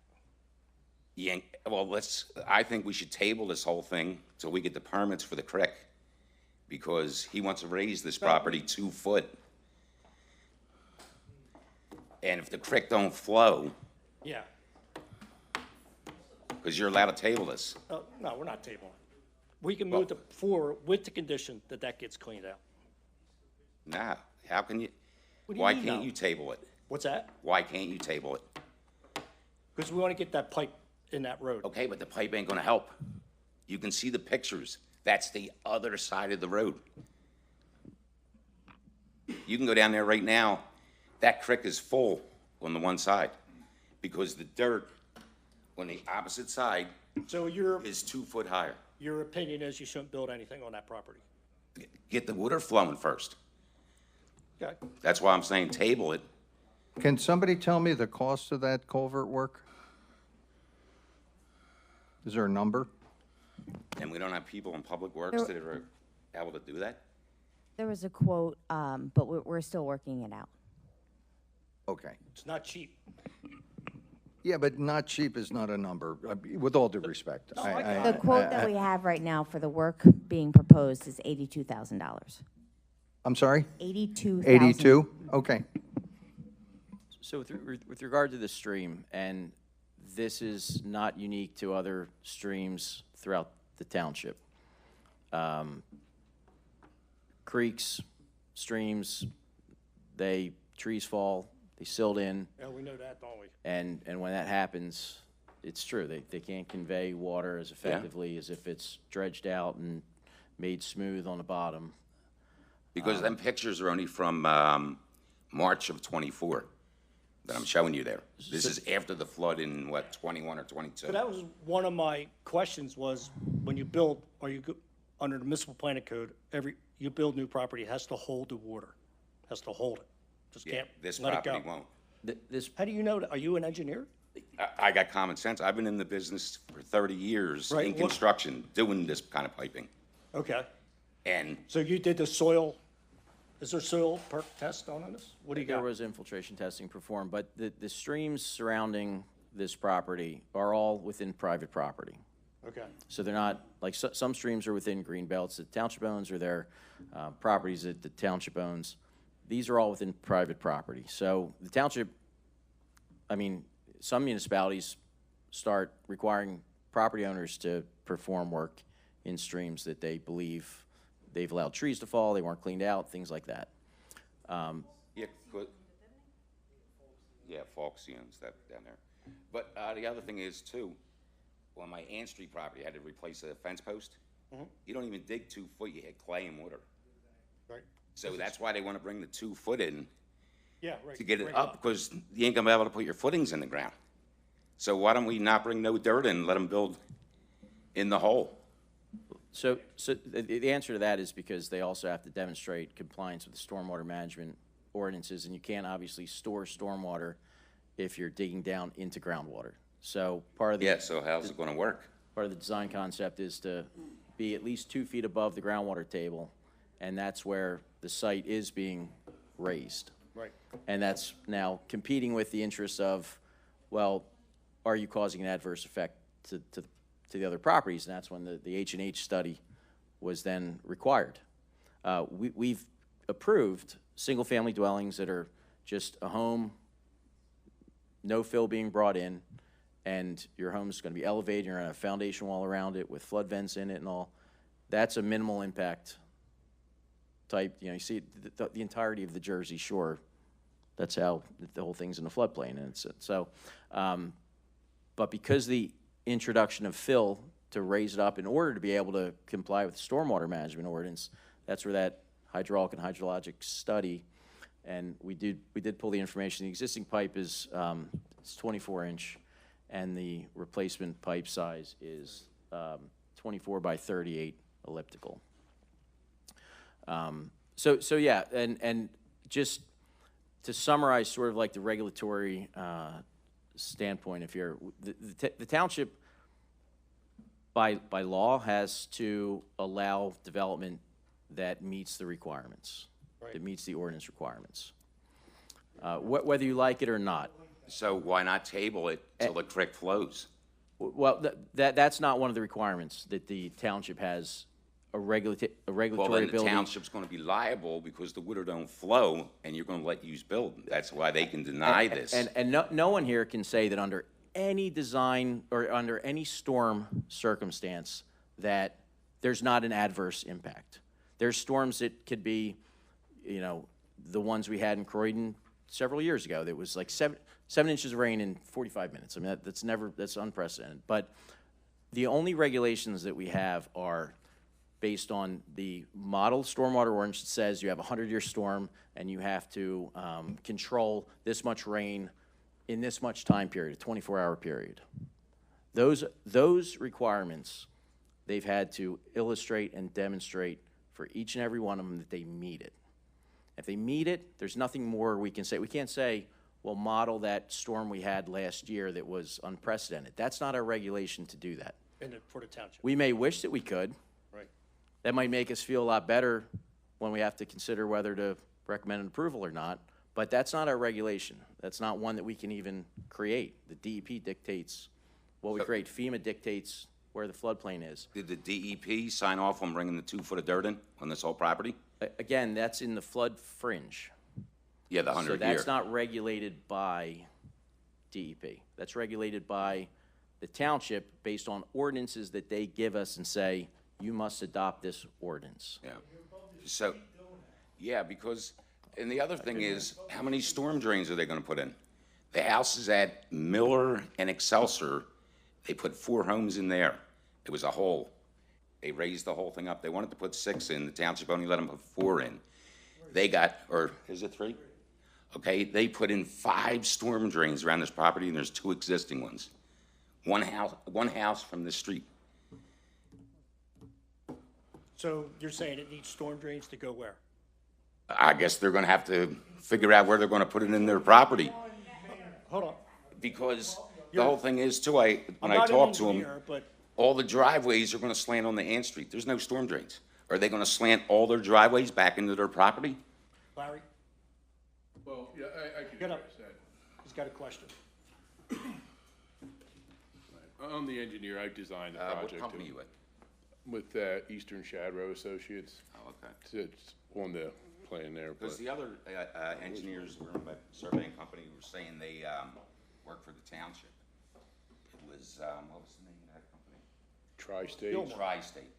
Yeah, well, I think we should table this whole thing till we get the permits for the creek. Because he wants to raise this property 2 foot. And if the creek don't flow, yeah. because you're allowed to table this. No, we're not tabling. We can move forward with the condition that that gets cleaned out. Nah, how can you, What do you why mean, can't no? you table it? What's that? Why can't you table it? Because we want to get that pipe in that road. Okay, but the pipe ain't gonna help. You can see the pictures. That's the other side of the road. You can go down there right now. That creek is full on the one side because the dirt on the opposite side So is 2 foot higher. your opinion is you shouldn't build anything on that property? Get the water flowing first. Okay. That's why I'm saying table it. Can somebody tell me the cost of that culvert work? Is there a number? And we don't have people in Public Works that are able to do that? There was a quote, but we're still working it out. Okay. It's not cheap. Yeah, but not cheap is not a number, with all due respect. The quote that we have right now for the work being proposed is $82,000. I'm sorry? 82,000. 82? Okay. So with regard to the stream, and this is not unique to other streams throughout the township. Creeks, streams, trees fall, they silt in, Yeah, we know that, don't we? and when that happens, it's true, they can't convey water as effectively as if it's dredged out and made smooth on the bottom. Because them pictures are only from March of '24 that I'm showing you there. This is after the flood in, what, 21 or 22? So that was one of my questions was, when you build, or you go, under the municipal planning code, you build new property, it has to hold the water, has to hold it. Just Yeah, can't this let it go. property won't. This, How do you know that? Are you an engineer? I got common sense. I've been in the business for 30 years Right, in what- construction, doing this kind of piping. Okay. And So you did the soil, is there soil perk test on this? What do you there got? was infiltration testing performed, but the streams surrounding this property are all within private property. Okay. So they're not, like, some streams are within green belts that the township owns, or they're properties that the township owns. These are all within private property. So the township, I mean, some municipalities start requiring property owners to perform work in streams that they believe they've allowed trees to fall, they weren't cleaned out, things like that. yeah, good. Yeah, Falks owns that down there. But the other thing is too, on my Ann Street property, I had to replace a fence post. You don't even dig 2 foot, you hit clay and water. Right. So that's why they want to bring the 2 foot in Yeah, right. to get it Bring up, because you ain't gonna be able to put your footings in the ground. So why don't we not bring no dirt in, and let them build in the hole? So the answer to that is because they also have to demonstrate compliance with the stormwater management ordinances, and you can't obviously store stormwater if you're digging down into groundwater. So part of the. Yeah, so how's it gonna work? Part of the design concept is to be at least 2 feet above the groundwater table, and that's where the site is being raised. Right. And that's now competing with the interests of, well, are you causing an adverse effect to the other properties? And that's when the H&H study was then required. We've approved single-family dwellings that are just a home, no fill being brought in, and your home is going to be elevated, you're going to have a foundation wall around it with flood vents in it and all. That's a minimal impact type, you see the entirety of the Jersey Shore. That's how the whole thing's in the floodplain, and it's so. But because the introduction of fill to raise it up in order to be able to comply with the stormwater management ordinance, that's where that hydraulic and hydrologic study, and we did pull the information. The existing pipe is it's 24-inch, and the replacement pipe size is 24 by 38 elliptical. So yeah, and just to summarize sort of like the regulatory standpoint, if you're, the township by law has to allow development that meets the requirements, that meets the ordinance requirements, whether you like it or not. So why not table it till the creek flows? Well, that's not one of the requirements that the township has a regulatory Well, then the ability. township's gonna be liable because the water don't flow and you're gonna let you build. That's why they can deny this. And no one here can say that under any design or under any storm circumstance that there's not an adverse impact. There's storms that could be, the ones we had in Croydon several years ago. That was like seven inches of rain in 45 minutes. I mean, that's unprecedented. But the only regulations that we have are based on the model stormwater ordinance that says you have a 100-year storm and you have to control this much rain in this much time period, a 24-hour period. Those requirements, they've had to illustrate and demonstrate for each and every one of them that they meet it. If they meet it, there's nothing more we can say. We can't say, well, model that storm we had last year that was unprecedented. That's not our regulation to do that. For the township. We may wish that we could. Right. That might make us feel a lot better when we have to consider whether to recommend an approval or not, but that's not our regulation. That's not one that we can even create. The DEP dictates what we create. FEMA dictates where the floodplain is. Did the DEP sign off on bringing the 2 foot of dirt in on this whole property? Again, that's in the flood fringe. Yeah, the 100 So year. that's not regulated by DEP. That's regulated by the township based on ordinances that they give us and say, you must adopt this ordinance. Yeah. So, yeah, because, and the other thing is, how many storm drains are they gonna put in? The houses at Miller and Excelsior, they put 4 homes in there. It was a hole. They raised the whole thing up. They wanted to put 6 in. The township only let them put 4 in. They got, or is it 3? Okay, they put in 5 storm drains around this property, and there's 2 existing ones. One house from the street. So you're saying it needs storm drains to go where? I guess they're gonna have to figure out where they're gonna put it in their property. Hold on. Because the whole thing is too, when I'm I not an talk to them, engineer, but all the driveways are gonna slant on the Ann Street. There's no storm drains. Are they gonna slant all their driveways back into their property? Larry, Well, yeah, I can get up. address that. He's got a question. I'm the engineer, I designed the project. What company you with? With Eastern Shadrow Associates. Oh, okay. It's on the plan there. Because but- the other engineers were in my surveying company were saying they work for the township. It was, what was the name of that company? Tri-State. Tri-State.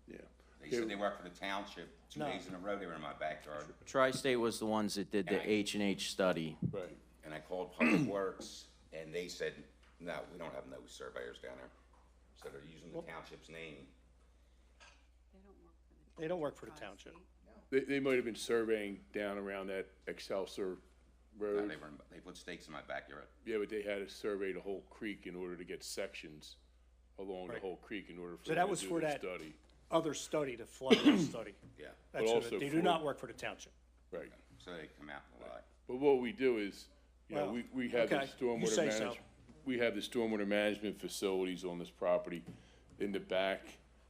Yeah. They said they work for the township. 2 days in a row, they were in my backyard. Tri-State was the ones that did the H&H study. Right. And I called Public Works, And they said, no, we don't have no surveyors down there. So they're using the township's name. They don't work for the township. They might have been surveying down around that Excelsior No, Road. they put stakes in my backyard. Yeah, but they had to survey the whole creek in order to get sections along the Right. whole creek in order for So them that to was do for their that study. other study, the flood study. Yeah. That's But who also they do for- not work for the township. Right. So they come out a lot. But what we do is, you know, Well, we have the okay, you stormwater say so. management. We have the stormwater management facilities on this property in the back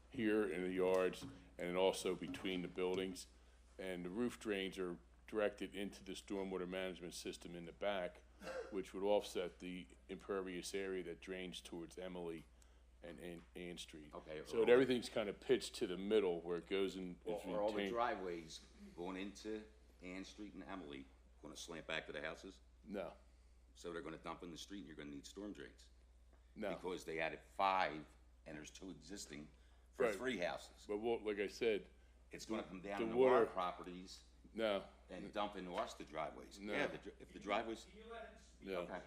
here in the yards and then also between the buildings. And the roof drains are directed into the stormwater management system in the back, which would offset the impervious area that drains towards Emily and Ann Street. Okay, So everything's kind of pitched to the middle where it goes in. Are all the driveways going into Ann Street and Emily gonna slant back to the houses? No, So they're gonna dump in the street and you're gonna need storm drains? no. Because they added 5 and there's 2 existing for Right. 3 houses. But what, like I said, It's gonna come down the into our water- properties no, and dump into us the driveways. No. Yeah, if the driveways, no. okay.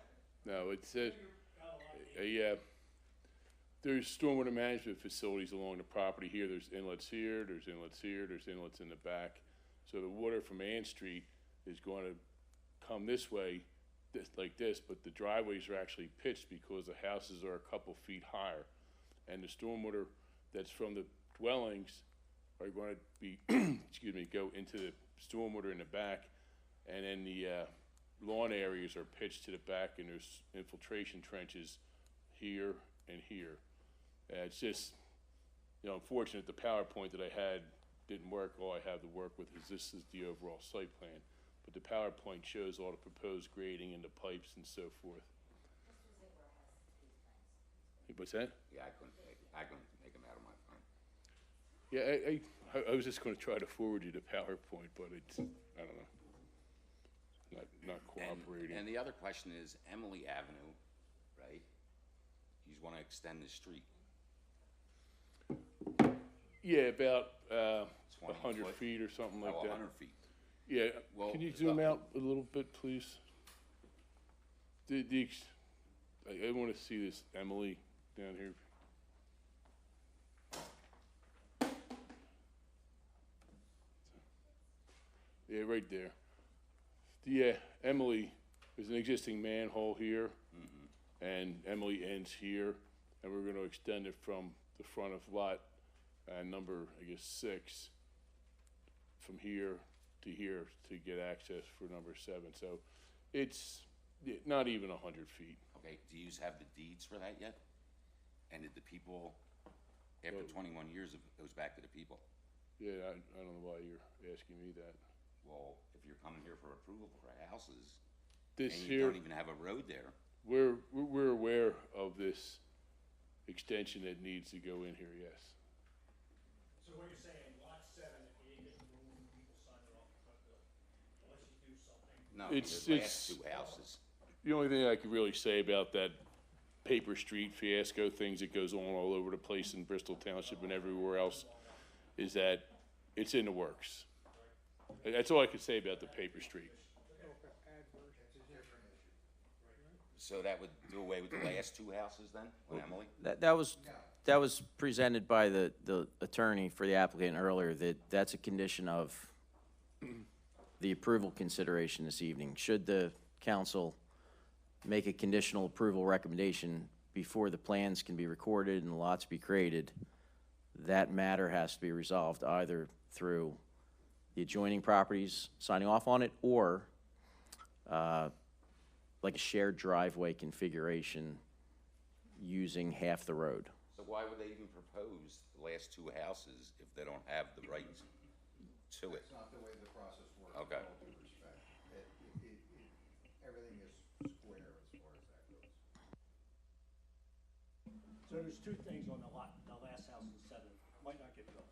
No, it says, yeah, there's stormwater management facilities along the property here, there's inlets here, there's inlets here, there's inlets in the back. So the water from Ann Street is gonna come this way, like this, but the driveways are actually pitched because the houses are a couple feet higher. And the stormwater that's from the dwellings are gonna be, excuse me, go into the stormwater in the back. And then the, lawn areas are pitched to the back and there's infiltration trenches here and here. It's just, you know, unfortunate the PowerPoint that I had didn't work. All I have to work with is this is the overall site plan. But the PowerPoint shows all the proposed grading and the pipes and so forth. What's that? Yeah, I couldn't make them out of my phone. Yeah, I was just gonna try to forward you the PowerPoint, but it's, I don't know. Not cooperating. And the other question is Emily Avenue, right? You want to extend the street. Yeah, about, 20 100 foot. feet or something like Oh, that. 100 feet. Yeah, Well, can you it's zoom about- out a little bit, please? I wanna see this Emily down here. Yeah, right there. Yeah, Emily, there's an existing manhole here, and Emily ends here, and we're gonna extend it from the front of lot, number, I guess, 6, from here to get access for number 7. So it's not even 100 feet. Okay, do you have the deeds for that yet? And did the people, after 21 years, it goes back to the people? Yeah, I don't know why you're asking me that. Well, if you're coming here for approval for houses, This and you here, don't even have a road there, we're aware of this extension that needs to go in here, yes. So what you're saying, lot 7, you ain't getting room, people sign it off the front door, unless you do something. no, It's- the last it's- 2 houses. The only thing I could really say about that Paper Street fiasco, things that goes on all over the place in Bristol Township and everywhere else, is that it's in the works. That's all I could say about the Paper Street. So that would do away with the last 2 houses then, on Emily? That was presented by the attorney for the applicant earlier, that's a condition of the approval consideration this evening. Should the council make a conditional approval recommendation before the plans can be recorded and the lots be created, that matter has to be resolved either through the adjoining properties signing off on it or like a shared driveway configuration using half the road. So why would they even propose the last 2 houses if they don't have the rights to it? That's not the way the process works. Okay. With all due respect. Everything is square as far as that goes. So there's 2 things on the lot, the last house in 7, might not get built.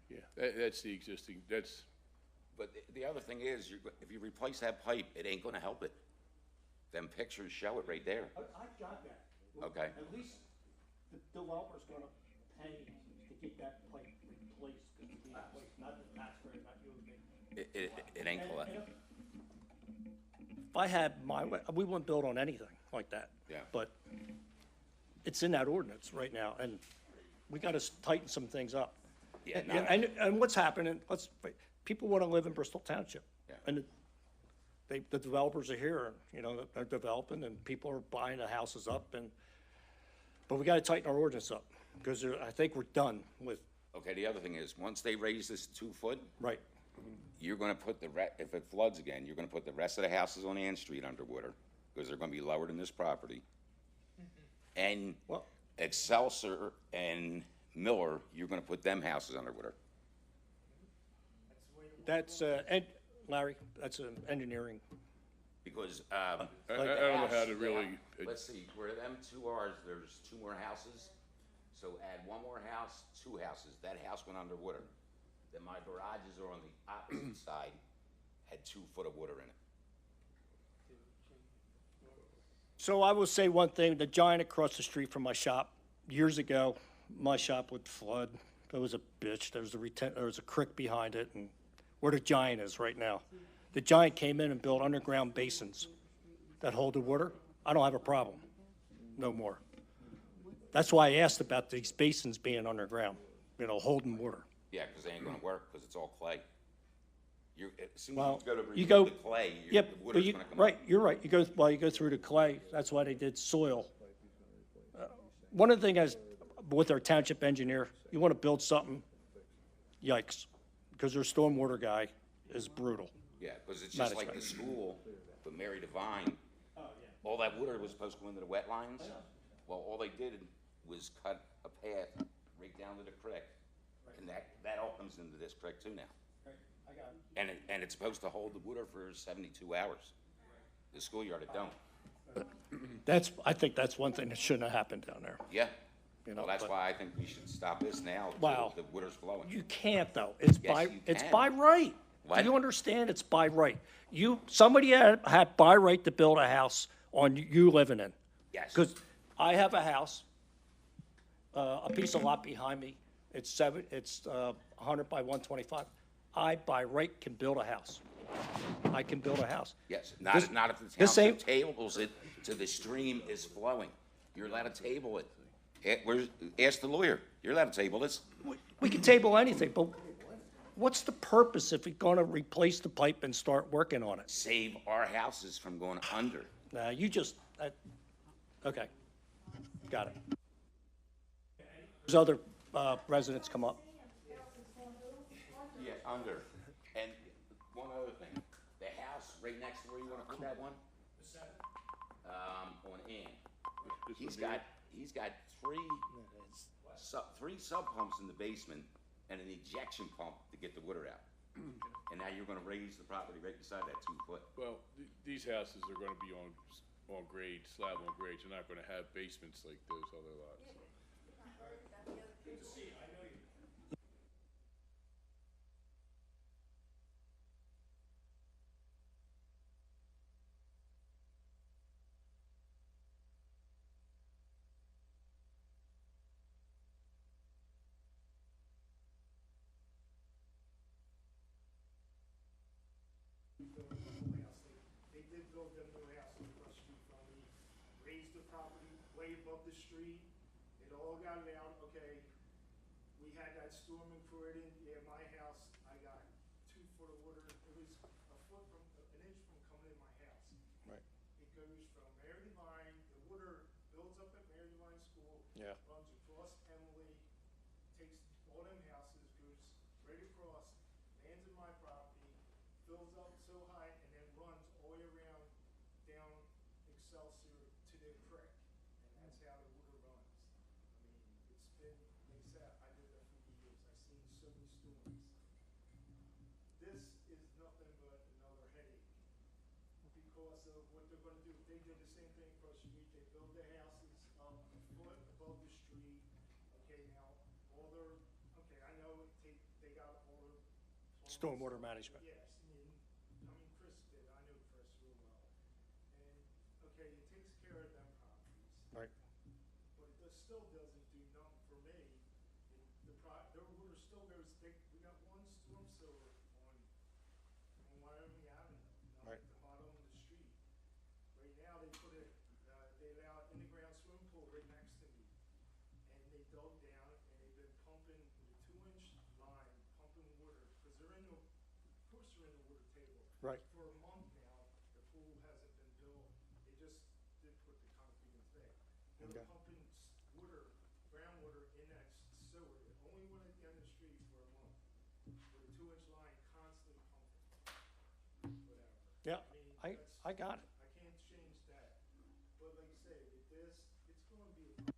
Yeah, that's the existing, that's, But the other thing is, if you replace that pipe, it ain't gonna help it. Them pictures show it right there. I got that. Okay. At least the developer's gonna pay to get that pipe replaced, because it's being replaced, not the taxpayer, not you and me. It ain't gonna, if I had my way, we wouldn't build on anything like that. Yeah. But it's in that ordinance right now, and we gotta tighten some things up. Yeah, And what's happening, people wanna live in Bristol Township. Yeah. And the developers are here, and, you know, they're developing, and people are buying the houses up, but we gotta tighten our ordinance up, because I think we're done with, Okay, the other thing is, once they raise this 2 foot, right, you're gonna put if it floods again, you're gonna put the rest of the houses on Ann Street underwater, because they're gonna be lower than this property. And Well- Excelsior and Miller, you're gonna put them houses underwater. that's, and Larry, that's an engineering, Because, I like don't the know how house, to really, let's see, where them two are, there's 2 more houses. So add 1 more house, 2 houses. That house went underwater. Then my garages are on the opposite side, had 2 foot of water in it. So I will say one thing, the giant across the street from my shop, years ago, my shop would flood. It was a bitch. There was a creek behind it, and where the giant is right now. The giant came in and built underground basins that hold the water. I don't have a problem, no more. That's why I asked about these basins being underground, you know, holding water. Yeah, because they ain't gonna work, because it's all clay. As soon as Well, you go to you remove go, the clay, yep, the but water's you, gonna come right, up. you're right. You go through the clay. That's why they did soil. One of the things with our township engineer, you want to build something, yikes, because their stormwater guy is brutal. Yeah, because it's just like the Management. school, but Mary Devine, all that water was supposed to go into the wetlands. Well, all they did was cut a path right down to the creek. And that all comes into this creek too now. And it's supposed to hold the water for 72 hours. The schoolyard, it don't. I think that's one thing that shouldn't have happened down there. Yeah. You know, Well, that's but- why I think we should stop this now Wow. until the water's flowing. You can't though. It's Yes, by, you it's can. by right. What? Do you understand? It's by right. Somebody had by right to build a house on you living in. Yes. Because I have a house, a piece of lot behind me. It's 100 by 125. I by right can build a house. I can build a house. Yes, This- not if the this township ain't- tables it to the stream is flowing. You're allowed to table it. Ask the lawyer. You're allowed to table this. We can table anything, but what's the purpose if we're gonna replace the pipe and start working on it? Save our houses from going under. Nah, okay, got it. There's other residents come up. Yeah, under. And one other thing, the house right next to where you wanna put that one? On Ann. He's got three sub pumps in the basement and an ejection pump to get the water out. And now you're gonna raise the property right beside that 2 foot. well, these houses are gonna be on grade, slab on grade. You're not gonna have basements like those other lots. They did build them new houses across the street from me, raised the property way above the street. It all got down, okay. We had that storm in Croydon, my house, I got 2 foot of water. It was an inch from coming in my house. Right. It goes from Mary Devine, the water builds up at Mary Devine School. Yeah. Runs across Emily, takes all them houses, goes right across, lands in my property, fills up so high, and then runs all the way around down Excelsior to the creek. And that's how the water runs. I mean, it's been, like I said, I did that for years. I've seen so many storms. This is nothing but another headache because of what they're gonna do. They did the same thing across the street. They build their houses up a foot above the street. Okay, now, I know they got all their. Stormwater management. Yes, Chris did, I know Chris real well. And, okay, it takes care of them properties, Right. but it still doesn't do nothing for me. Their water still goes, we got one storm sewer on Wyoming Avenue, Right. at the bottom of the street. dug down and they've been pumping with a 2-inch line, pumping water, because they're in the, of course they're in the water table. Right. For a month now, the pool hasn't been built. They just did put the concrete in today. They were Okay. pumping water, groundwater in that sewer. It only went at the end of the street for a month with a 2-inch line constantly pumping. Whatever. Yeah, mean, I got it. I can't change that. But like I say, with this, it's going to be a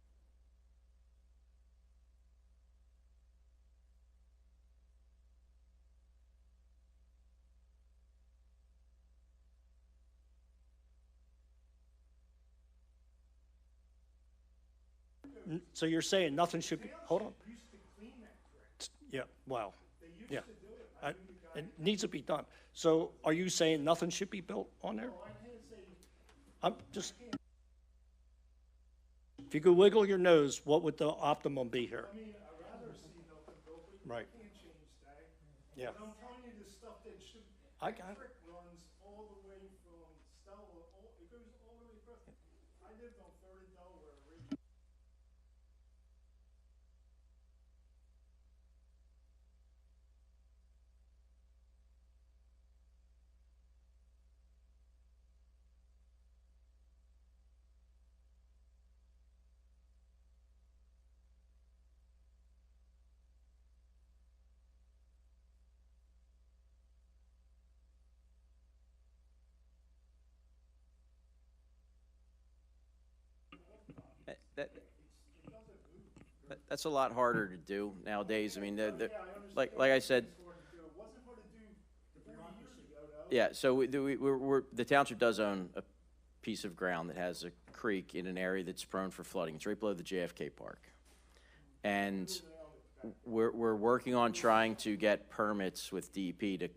So you're saying nothing should be, hold on. used to clean that creek. Yeah, wow. They used Yeah. to do it. I knew the guy. It needs to be done. So are you saying nothing should be built on there? No, I can't say, I'm just, if you could wiggle your nose, what would the optimum be here? I mean, I'd rather see nothing built, but Right. you can't change that. Yeah. But I'm telling you, the stuff that should, I the got it. creek runs all the way from Stella, it goes all the way across. I lived on Third and Delaware originally. That's a lot harder to do nowadays. I mean, like I said, It wasn't hard to do 40 years ago, though. yeah, so the township does own a piece of ground that has a creek in an area that's prone for flooding. It's right below the JFK Park. And we're working on trying to get permits with DEP to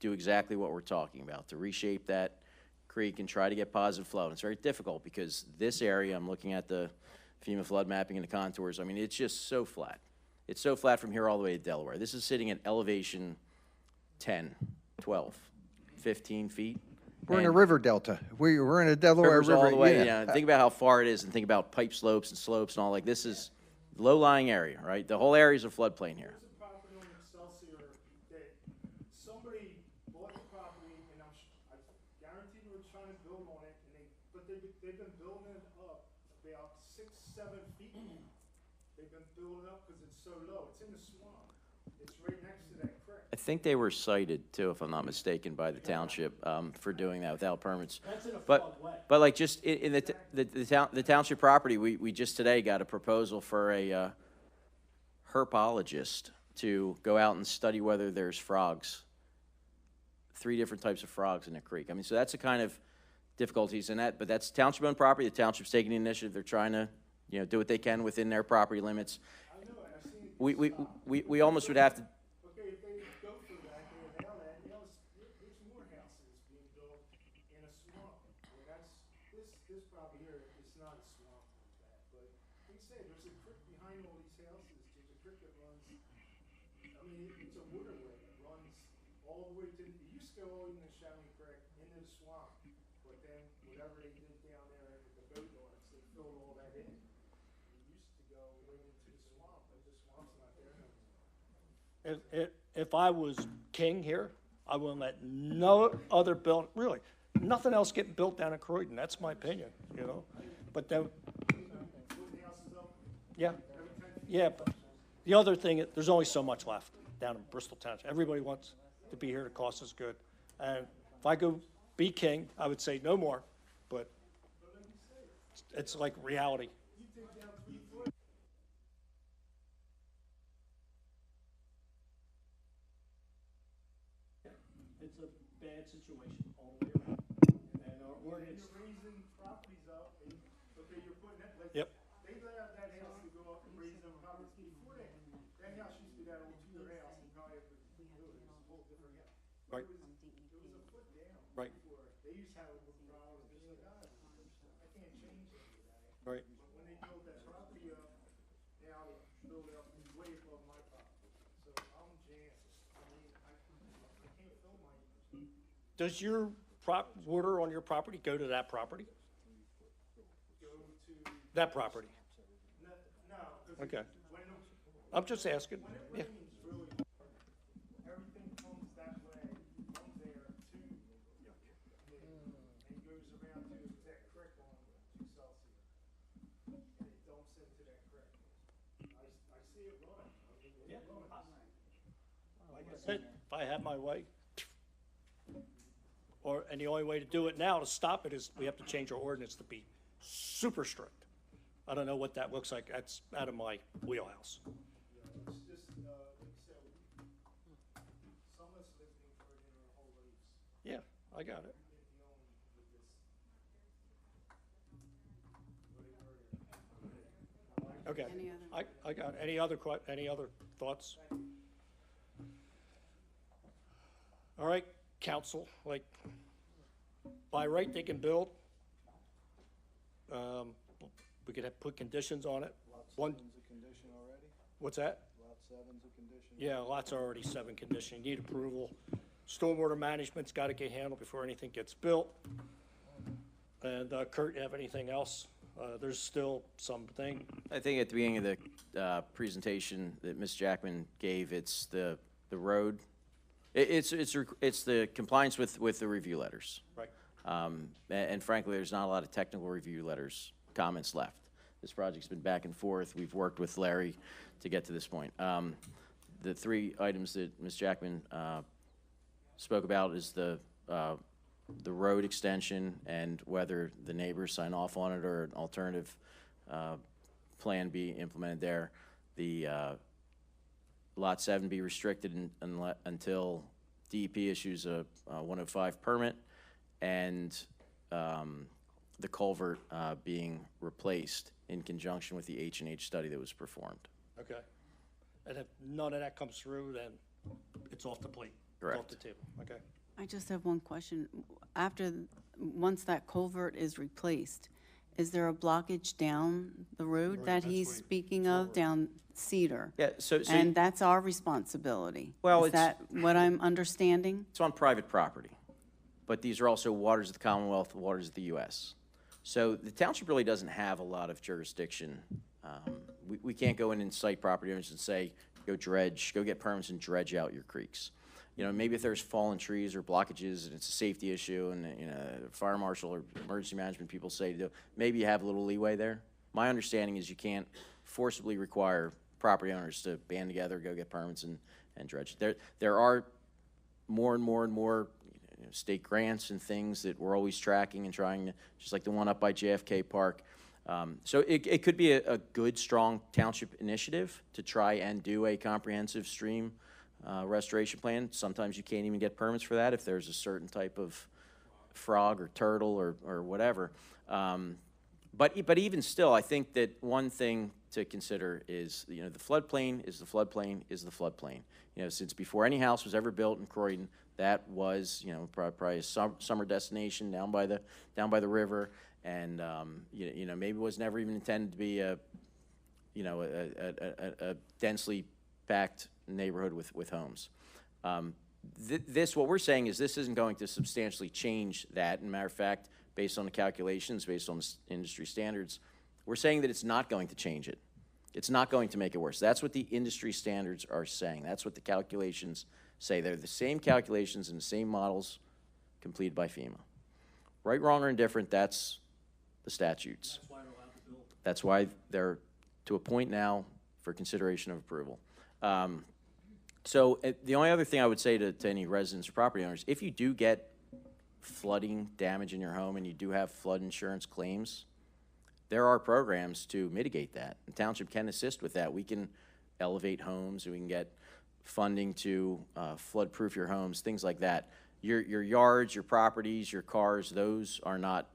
do exactly what we're talking about, to reshape that creek and try to get positive flow. And it's very difficult because this area, I'm looking at the FEMA flood mapping and the contours, I mean, it's just so flat. It's so flat from here all the way to Delaware. This is sitting at elevation 10, 12, 15 feet. We're in a And river delta. We're in a Delaware rivers River. all the way, yeah. think about how far it is and think about pipe slopes and slopes and all, like, this is low-lying area, right? The whole area is a floodplain here. There's a property on Excelsior that somebody bought the property, and I guarantee they were trying to build on it, but they've been building it up about 6, 7 feet. They've been building up because it's so low. It's in the swamp. It's right next to that creek. I think they were cited too, if I'm not mistaken, by the township for doing that without permits. That's in a But, floodway. but like just in the township property, we just today got a proposal for a herpologist to go out and study whether there's frogs, 3 different types of frogs in the creek. I mean, so that's the kind of difficulties in that, but that's township-owned property. The township's taking the initiative. They're trying to, do what they can within their property limits. I know it. I've seen it. We almost would have to. Okay, if they go for that, they allow that, there's more houses being built in a swamp. And this property here, it's not a swamp like that, but like I say, there's a creek behind all these houses. There's a creek that runs, I mean, it's a waterway that runs all the way to, it used to go in the Shawnee Creek into the swamp, but then whatever they did down there with the boat docks, they filled all that in. It used to go right into the swamp, but the swamp's not there no more. If I was king here, I wouldn't let no other build, really, nothing else get built down in Croydon. That's my opinion, But then, yeah, yeah, but the other thing, there's only so much left down in Bristol Township. Everybody wants to be here, the cost is good. And if I go be king, I would say no more, but it's like reality. It's a bad situation all the way around. And our ordinance, You're raising properties up, and, okay, you're putting that, like, Yep. they allowed that house to go up and raise them properties. Before that house used to be that old Tudor house, and probably it was a whole different house. Right. It was a foot down. Right. Before. They used to have a problem, it's like, I can't change any of that. right, But when they built that property up, now they build it up way above my property. So I'm jammed. I mean, I can't fill my, does your water on your property go to that property? go to, That property? no, because Okay. I'm just asking, yeah. Everything comes that way, from there to me, and goes around to that creek on Excelsior. And it dumps into that creek. I see it run. I mean, it runs. Like I said, if I had my way, and the only way to do it now to stop it is we have to change our ordinance to be super strict. I don't know what that looks like. That's out of my wheelhouse. It's just, like I said, some of us lived in for it in our whole lives. Yeah, I got it. We've been dealing with this. Okay. I got it. Any other thoughts? All right, council, like, by right, they can build. We could have put conditions on it. One, Seven's a condition already? what's that? Lot seven's a condition? Yeah, lots are already 7 condition. You need approval. Stormwater management's gotta get handled before anything gets built. And Kurt, you have anything else? There's still something. I think at the beginning of the presentation that Ms. Jackman gave, it's the road. It's the compliance with the review letters. Right. And frankly, there's not a lot of technical review letters, comments left. This project's been back and forth. We've worked with Larry to get to this point. The 3 items that Ms. Jackman spoke about is the road extension and whether the neighbors sign off on it or an alternative plan be implemented there. The Lot 7 be restricted until DEP issues a 105 permit, and the culvert being replaced in conjunction with the H&H study that was performed. Okay. And if none of that comes through, then it's off the plate. Correct. Off the table, okay. I just have one question. Once that culvert is replaced, is there a blockage down the road Right, that that's he's where you- speaking of, down Cedar? Yeah, so And that's our responsibility? Well, Is that what I'm understanding? it's on private property, but these are also waters of the Commonwealth, waters of the U.S. So the township really doesn't have a lot of jurisdiction. We can't go in and cite property owners and say, go get permits and dredge out your creeks. You know, maybe if there's fallen trees or blockages and it's a safety issue and, you know, fire marshal or emergency management people say, maybe you have a little leeway there. My understanding is you can't forcibly require property owners to band together, go get permits and dredge. There are more and more and more state grants and things that we're always tracking and trying to, just like the one up by JFK Park. So it could be a good, strong township initiative to try and do a comprehensive stream restoration plan. Sometimes you can't even get permits for that if there's a certain type of frog or turtle or whatever. But even still, I think that one thing to consider is, you know, the floodplain is the floodplain is the floodplain. You know, since before any house was ever built in Croydon, that was, you know, probably a summer destination down by the river, and you know, maybe it was never even intended to be a densely packed neighborhood with homes. What we're saying is this isn't going to substantially change that. As a matter of fact, based on the calculations, based on the industry standards, we're saying that it's not going to change it. It's not going to make it worse. That's what the industry standards are saying. That's what the calculations say. They're the same calculations and the same models completed by FEMA. Right, wrong, or indifferent, that's the statutes. That's why they're allowed to build. That's why they're to a point now for consideration of approval. So the only other thing I would say to any residents or property owners, if you do get flooding damage in your home and you do have flood insurance claims, there are programs to mitigate that. The township can assist with that. We can elevate homes, we can get funding to flood-proof your homes, things like that. Your yards, your properties, your cars, those are not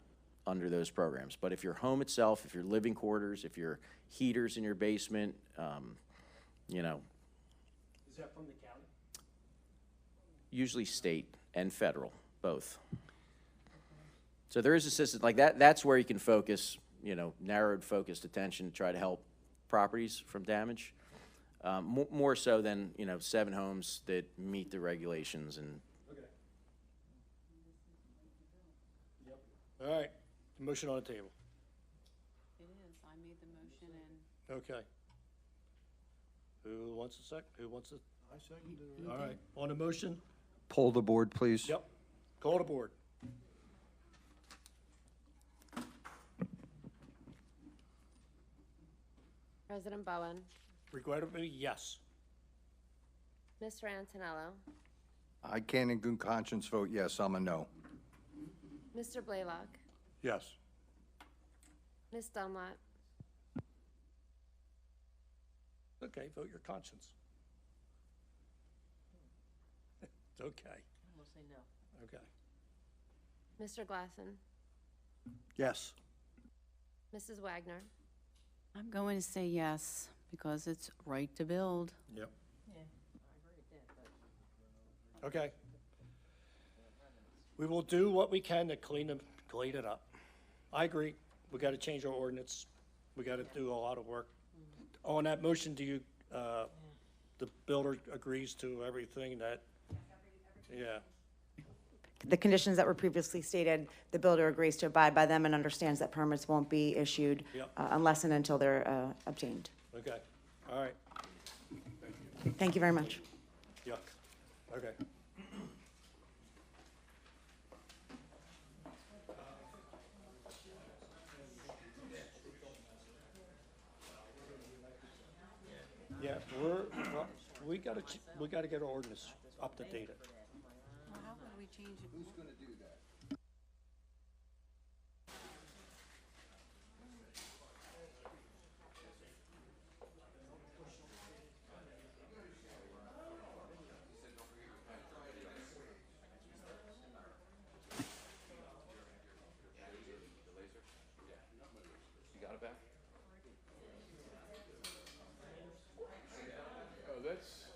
under those programs. But if your home itself, if your living quarters, if your heaters in your basement, you know. Is that from the county? Usually state and federal, both. So there is assistance like that. That's where you can focus, you know, narrowed, focused attention to try to help properties from damage. More so than, you know, 7 homes that meet the regulations and. Okay. Yep. All right, motion on the table. It is. I made the motion and. Okay. Who wants a sec, who wants to? I seconded it. All right, on the motion? Poll the board, please. Yep. Call to board. President Bowen, Regrettably, yes. Mr. Antonello, I can in good conscience vote yes, I'm a no. Mr. Blaylock, Yes. Ms. Dunlap, Okay, vote your conscience. It's okay. We'll say no. Okay. Mr. Glasson, Yes. Mrs. Wagner, I'm going to say yes, because it's right to build. Yep. Yeah, I agree with that, but. Okay. We will do what we can to clean it up. I agree. We gotta change our ordinance. We gotta do a lot of work. On that motion, do you, the builder agrees to everything that? Yeah, The conditions that were previously stated, the builder agrees to abide by them and understands that permits won't be issued Yep. unless and until they're obtained. okay, all right, Thank you very much. yuck, okay. Yeah, well, we gotta get our ordinance up to date. Well, how would we change it? Who's gonna do that? Oh, that's.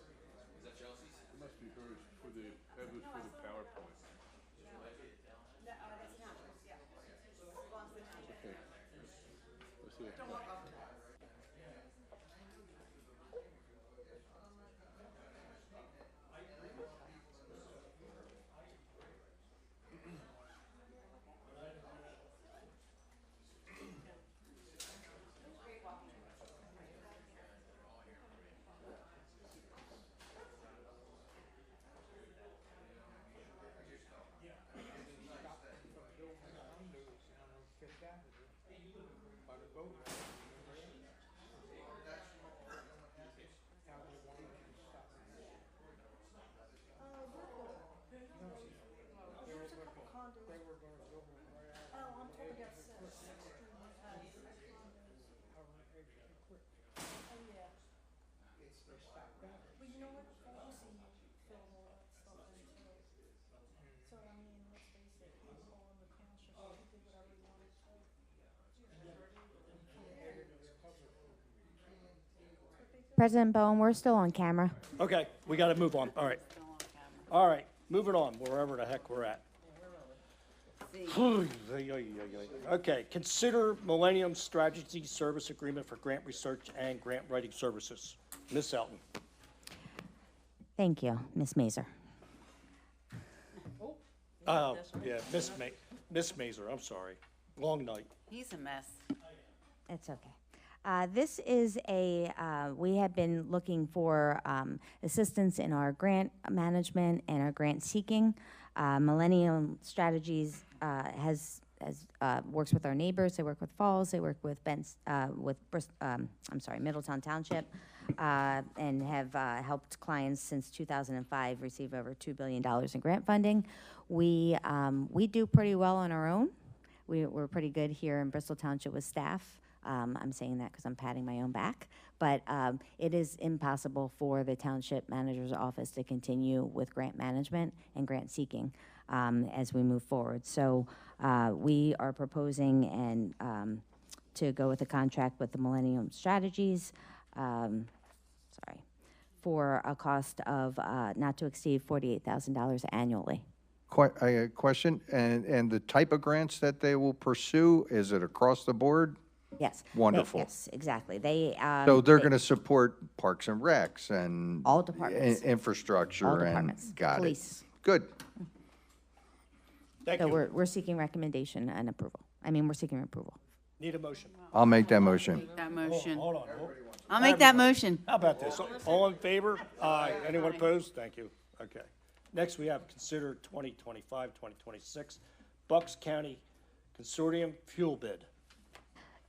Is that Chelsea's? It must be hers for the, that was for the PowerPoint. Okay. Let's see what. President Bowen, we're still on camera. Okay, we gotta move on, all right. All right, moving on, wherever the heck we're at. Okay, consider Millennium Strategy Service Agreement for Grant Research and Grant Writing Services. Ms. Elton. Thank you, Ms. Mazer. Oh, yeah, Miss Mazer, I'm sorry. Long night. He's a mess. It's okay. This is we have been looking for assistance in our grant management and our grant seeking. Millennium Strategies works with our neighbors. They work with Falls. They work with Middletown Township, and have helped clients since 2005 receive over $2 billion in grant funding. We do pretty well on our own. We're pretty good here in Bristol Township with staff. I'm saying that because I'm patting my own back, but it is impossible for the Township Manager's Office to continue with grant management and grant seeking as we move forward. So we are proposing to go with a contract with the Millennium Strategies, for a cost of not to exceed $48,000 annually. Question, and the type of grants that they will pursue, is it across the board? Yes. Wonderful. Yes, exactly. So they're going to support Parks and Recs and all departments, infrastructure, all departments, and got police. it. Good. Thank So you. we're seeking recommendation and approval. I mean, we're seeking approval. Need a motion. I'll make that motion. That motion. Hold on. I'll make that motion. How about this? All in favor? Aye. Anyone opposed? Thank you. Okay. Next, we have consider 2025-2026 Bucks County Consortium Fuel Bid.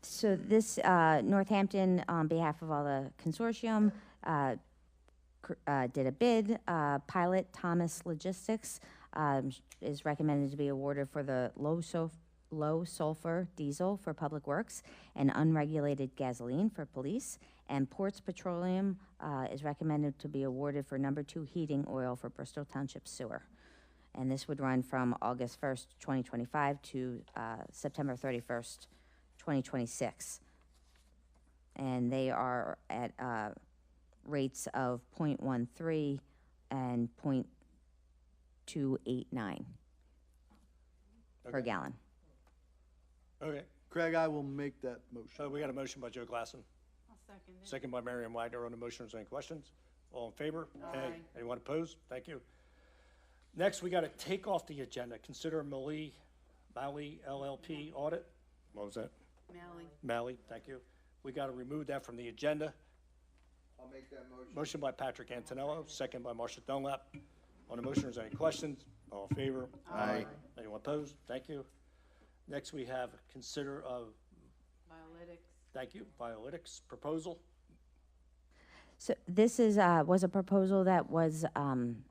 So this, Northampton, on behalf of all the consortium, did a bid. Pilot Thomas Logistics is recommended to be awarded for the low sulfur diesel for public works and unregulated gasoline for police. And Ports Petroleum is recommended to be awarded for number 2 heating oil for Bristol Township sewer. And this would run from August 1st, 2025 to September 31st, 2026. And they are at rates of 0.13 and 0.289 per gallon. Okay. Craig, I will make that motion. So we got a motion by Joe Glassen. I'll second it. Second by Marion Wagner on the motion. Is there any questions? All in favor? Aye. Anyone opposed? Thank you. Next, we got to take off the agenda. Consider Malley LLP audit. What was that? Malley, thank you. We got to remove that from the agenda. I'll make that motion. Motion by Patrick Antonello, second by Marcia Dunlap. On the motion, is there any questions? All in favor? Aye. Anyone opposed? Thank you. Next, we have consider of, Biolytics. thank you, Biolytics proposal. So this is, was a proposal that was from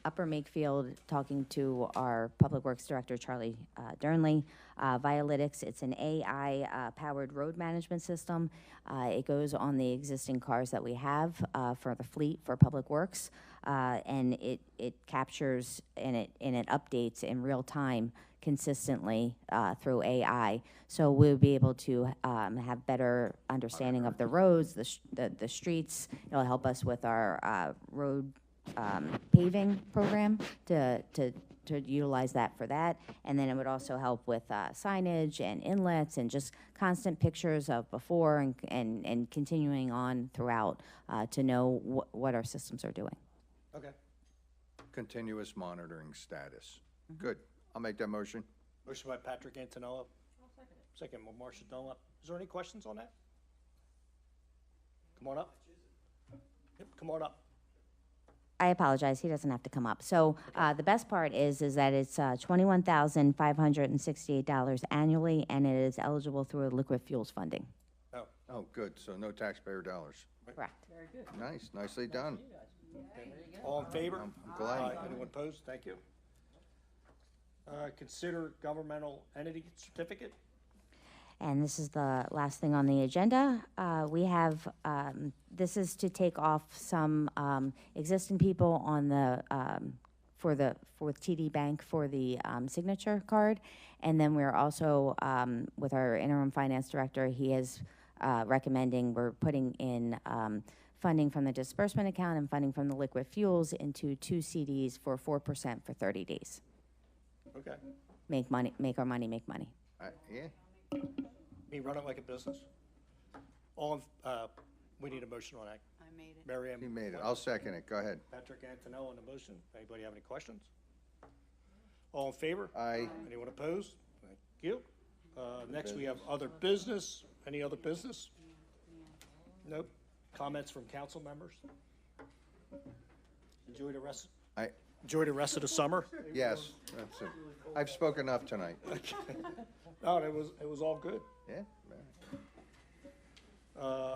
Upper Makefield, talking to our Public Works Director, Charlie Dernley. Biolytics, it's an AI-powered road management system. It goes on the existing cars that we have for the fleet for Public Works, and it captures and it updates in real time consistently through AI. So we'll be able to have better understanding of the roads, the streets. It'll help us with our road paving program to utilize that for that. And then it would also help with signage and inlets and just constant pictures of before and continuing on throughout to know what our systems are doing. Okay. Continuous monitoring status. Good. I'll make that motion. Motion by Patrick Antonello. Second by Marcia Dunlap. Is there any questions on that? Come on up. Yep, come on up. I apologize, he doesn't have to come up. So the best part is that it's $21,568 annually, and it is eligible through liquid fuels funding. Oh, good. So no taxpayer dollars. Correct. Very good. Nice, nicely done. All in favor? I'm glad. Aye. Anyone opposed? Thank you. Consider governmental entity certificate. And this is the last thing on the agenda. We have, this is to take off some existing people on the, for TD Bank for the signature card. And then we're also, with our interim finance director, he is recommending we're putting in funding from the disbursement account and funding from the liquid fuels into 2 CDs for 4% for 30 days. Okay. Make money, make our money, make money. Yeah. Me run it like a business. We need a motion on that. I made it. Mary Ann. He made it. I'll second it. Go ahead. Patrick Antonello on the motion. Anybody have any questions? All in favor? Aye. Anyone opposed? Thank you. Next, we have other business. Any other business? Nope. Comments from council members? Enjoy the rest of the summer. Yes, that's it. I've spoken enough tonight. No, it was all good. Yeah.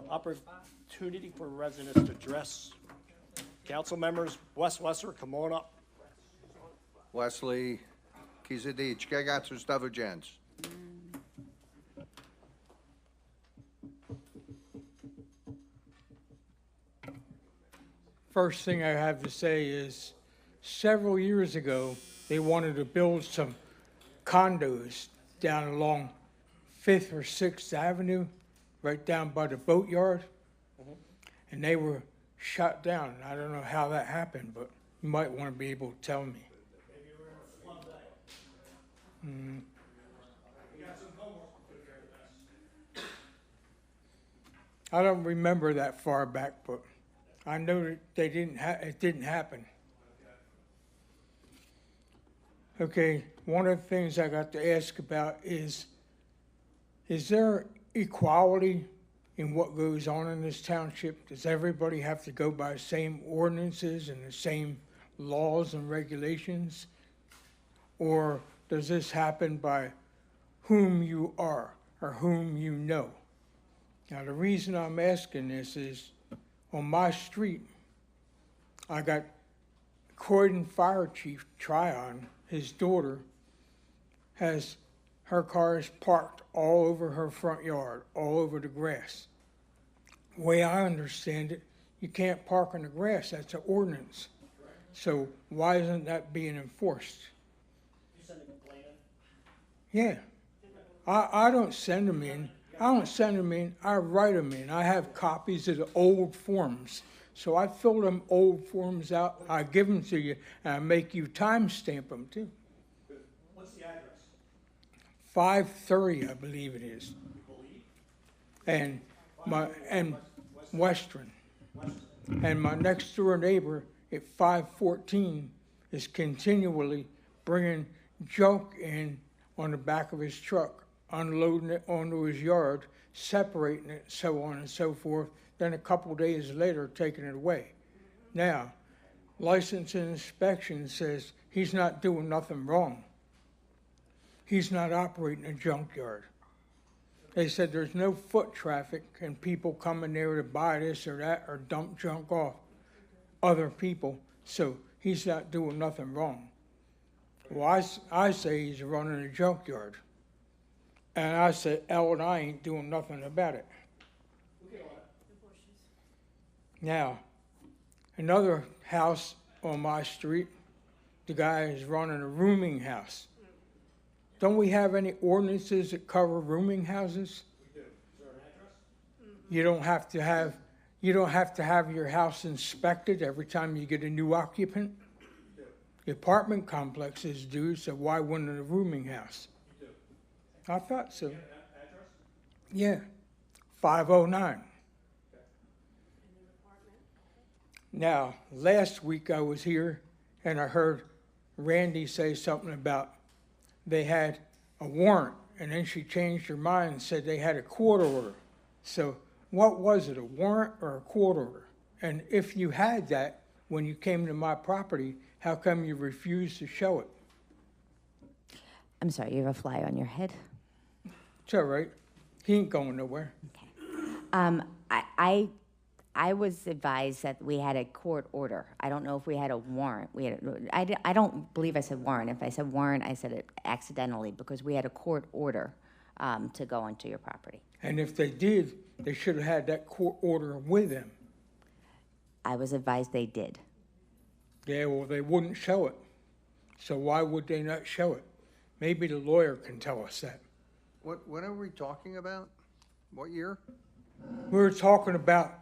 Opportunity for residents to address council members. Wes Wesser, come on up. Wesley, Kizadic, Gagatsur Stavujans. First thing I have to say is, several years ago, they wanted to build some condos down along 5th or 6th Avenue, right down by the boatyard. And they were shut down. I don't know how that happened, but you might want to be able to tell me. I don't remember that far back, but I know that they it didn't happen. Okay, one of the things I got to ask about is there equality in what goes on in this township? Does everybody have to go by the same ordinances and the same laws and regulations? Or does this happen by whom you are or whom you know? Now, the reason I'm asking this is on my street, I got Croydon Fire Chief Tryon, his daughter, has her cars parked all over her front yard, all over the grass. The way I understand it, you can't park on the grass, that's an ordinance. So why isn't that being enforced? Yeah. I don't send them in. I write them in. I have copies of the old forms. So I fill them old forms out, I give them to you, and I make you timestamp them too. What's the address? 530, I believe it is. And Western. And my next door neighbor at 514 is continually bringing junk in on the back of his truck, unloading it onto his yard, separating it, so on and so forth. Then a couple days later, taking it away. Now, license and inspection says he's not doing nothing wrong. He's not operating a junkyard. They said there's no foot traffic and people coming there to buy this or that or dump junk off other people, so he's not doing nothing wrong. Well, I say he's running a junkyard. And I said, I ain't doing nothing about it. Now, another house on my street, the guy is running a rooming house. Don't we have any ordinances that cover rooming houses? We do. Is there an address? You don't have to have your house inspected every time you get a new occupant? The apartment complexes do, so why wouldn't a rooming house? You do. I thought so. Address? Yeah, 509. Now, last week I was here and I heard Randy say something about they had a warrant, and then she changed her mind and said they had a court order. So what was it, a warrant or a court order? And if you had that when you came to my property, how come you refused to show it? I'm sorry, you have a fly on your head? It's all right. He ain't going nowhere. I was advised that we had a court order. I don't know if we had a warrant. I don't believe I said warrant. If I said warrant, I said it accidentally because we had a court order to go onto your property. And if they did, they should have had that court order with them. I was advised they did. Yeah, well, they wouldn't show it. So why would they not show it? Maybe the lawyer can tell us that. What are we talking about? What year? We were talking about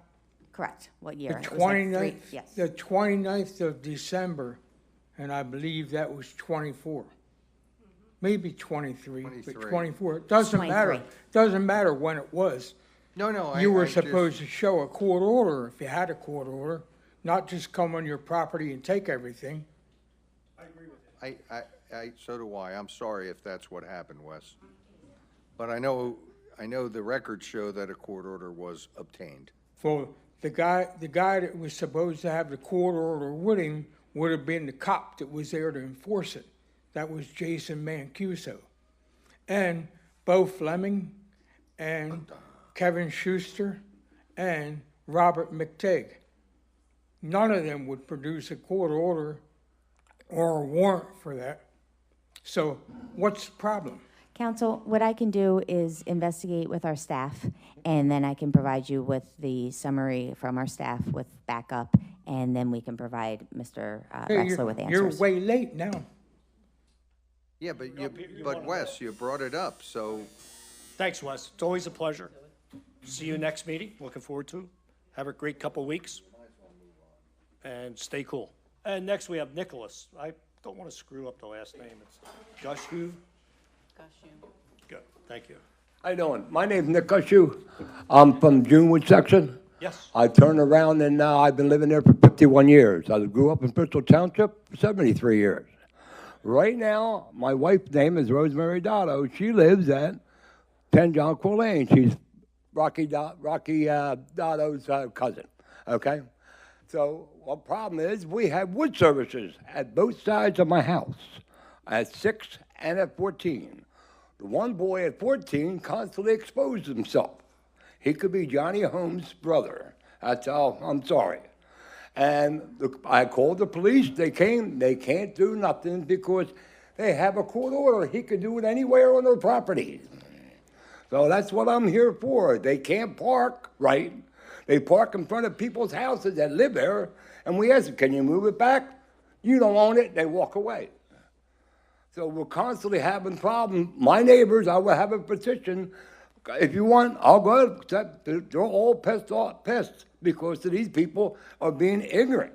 Correct. What year? the It was like 29th, yes. the 29th of December, and I believe that was 24. Maybe 23, but 23. 24. It doesn't matter. 23. Doesn't matter when it was. No, You were I just- supposed to show a court order if you had a court order, not just come on your property and take everything. I agree with you. So do I. I'm sorry if that's what happened, Wes. But I know the records show that a court order was obtained. Well, the guy that was supposed to have the court order with him would have been the cop that was there to enforce it. That was Jason Mancuso. And Bo Fleming and Kevin Schuster and Robert McTigg. None of them would produce a court order or a warrant for that. So what's the problem? Counsel, what I can do is investigate with our staff, and then I can provide you with the summary from our staff with backup, and then we can provide Mr. Hey, Rexler with You're answers. way late now. Yeah, but Wes, you brought it up, so Thanks, Wes. It's always a pleasure. See you next meeting. Looking forward to it. Have a great couple weeks. And stay cool. And next we have Nicholas. I don't want to screw up the last name. It's Gushu. Good, thank you. How you doing? My name's Nick Gushu. I'm from Junewood section. Yes. I turned around and now I've been living there for 51 years. I grew up in Bristol Township for 73 years. Right now, my wife's name is Rosemary Dotto. She lives at 10 Jonquil Lane. She's Dotto's cousin, okay? So the problem is we have wood services at both sides of my house, at 6 and at 14. The one boy at 14 constantly exposed himself. He could be Johnny Holmes' brother. That's all. I'm sorry. And I called the police. They came. They can't do nothing because they have a court order. He could do it anywhere on their property. So that's what I'm here for. They can't park, right? They park in front of people's houses that live there, and we ask them, can you move it back? You don't own it. They walk away. So we're constantly having problems. My neighbors, I will have a petition. If you want, I'll go. They're all pissed because these people are being ignorant,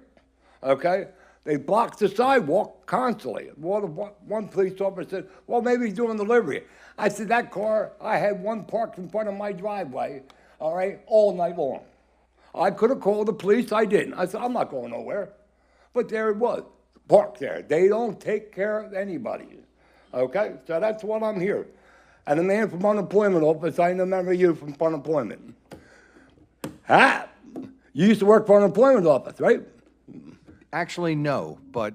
okay? They block the sidewalk constantly. One police officer said, well, maybe he's doing delivery. I said, that car, I had one parked in front of my driveway, all right, all night long. I could have called the police, I didn't. I said, I'm not going nowhere. But there it was, parked there. They don't take care of anybody, okay? So that's what I'm here. And the man from unemployment office, I remember you from unemployment. Ah, you used to work for unemployment office, right? Actually, no, but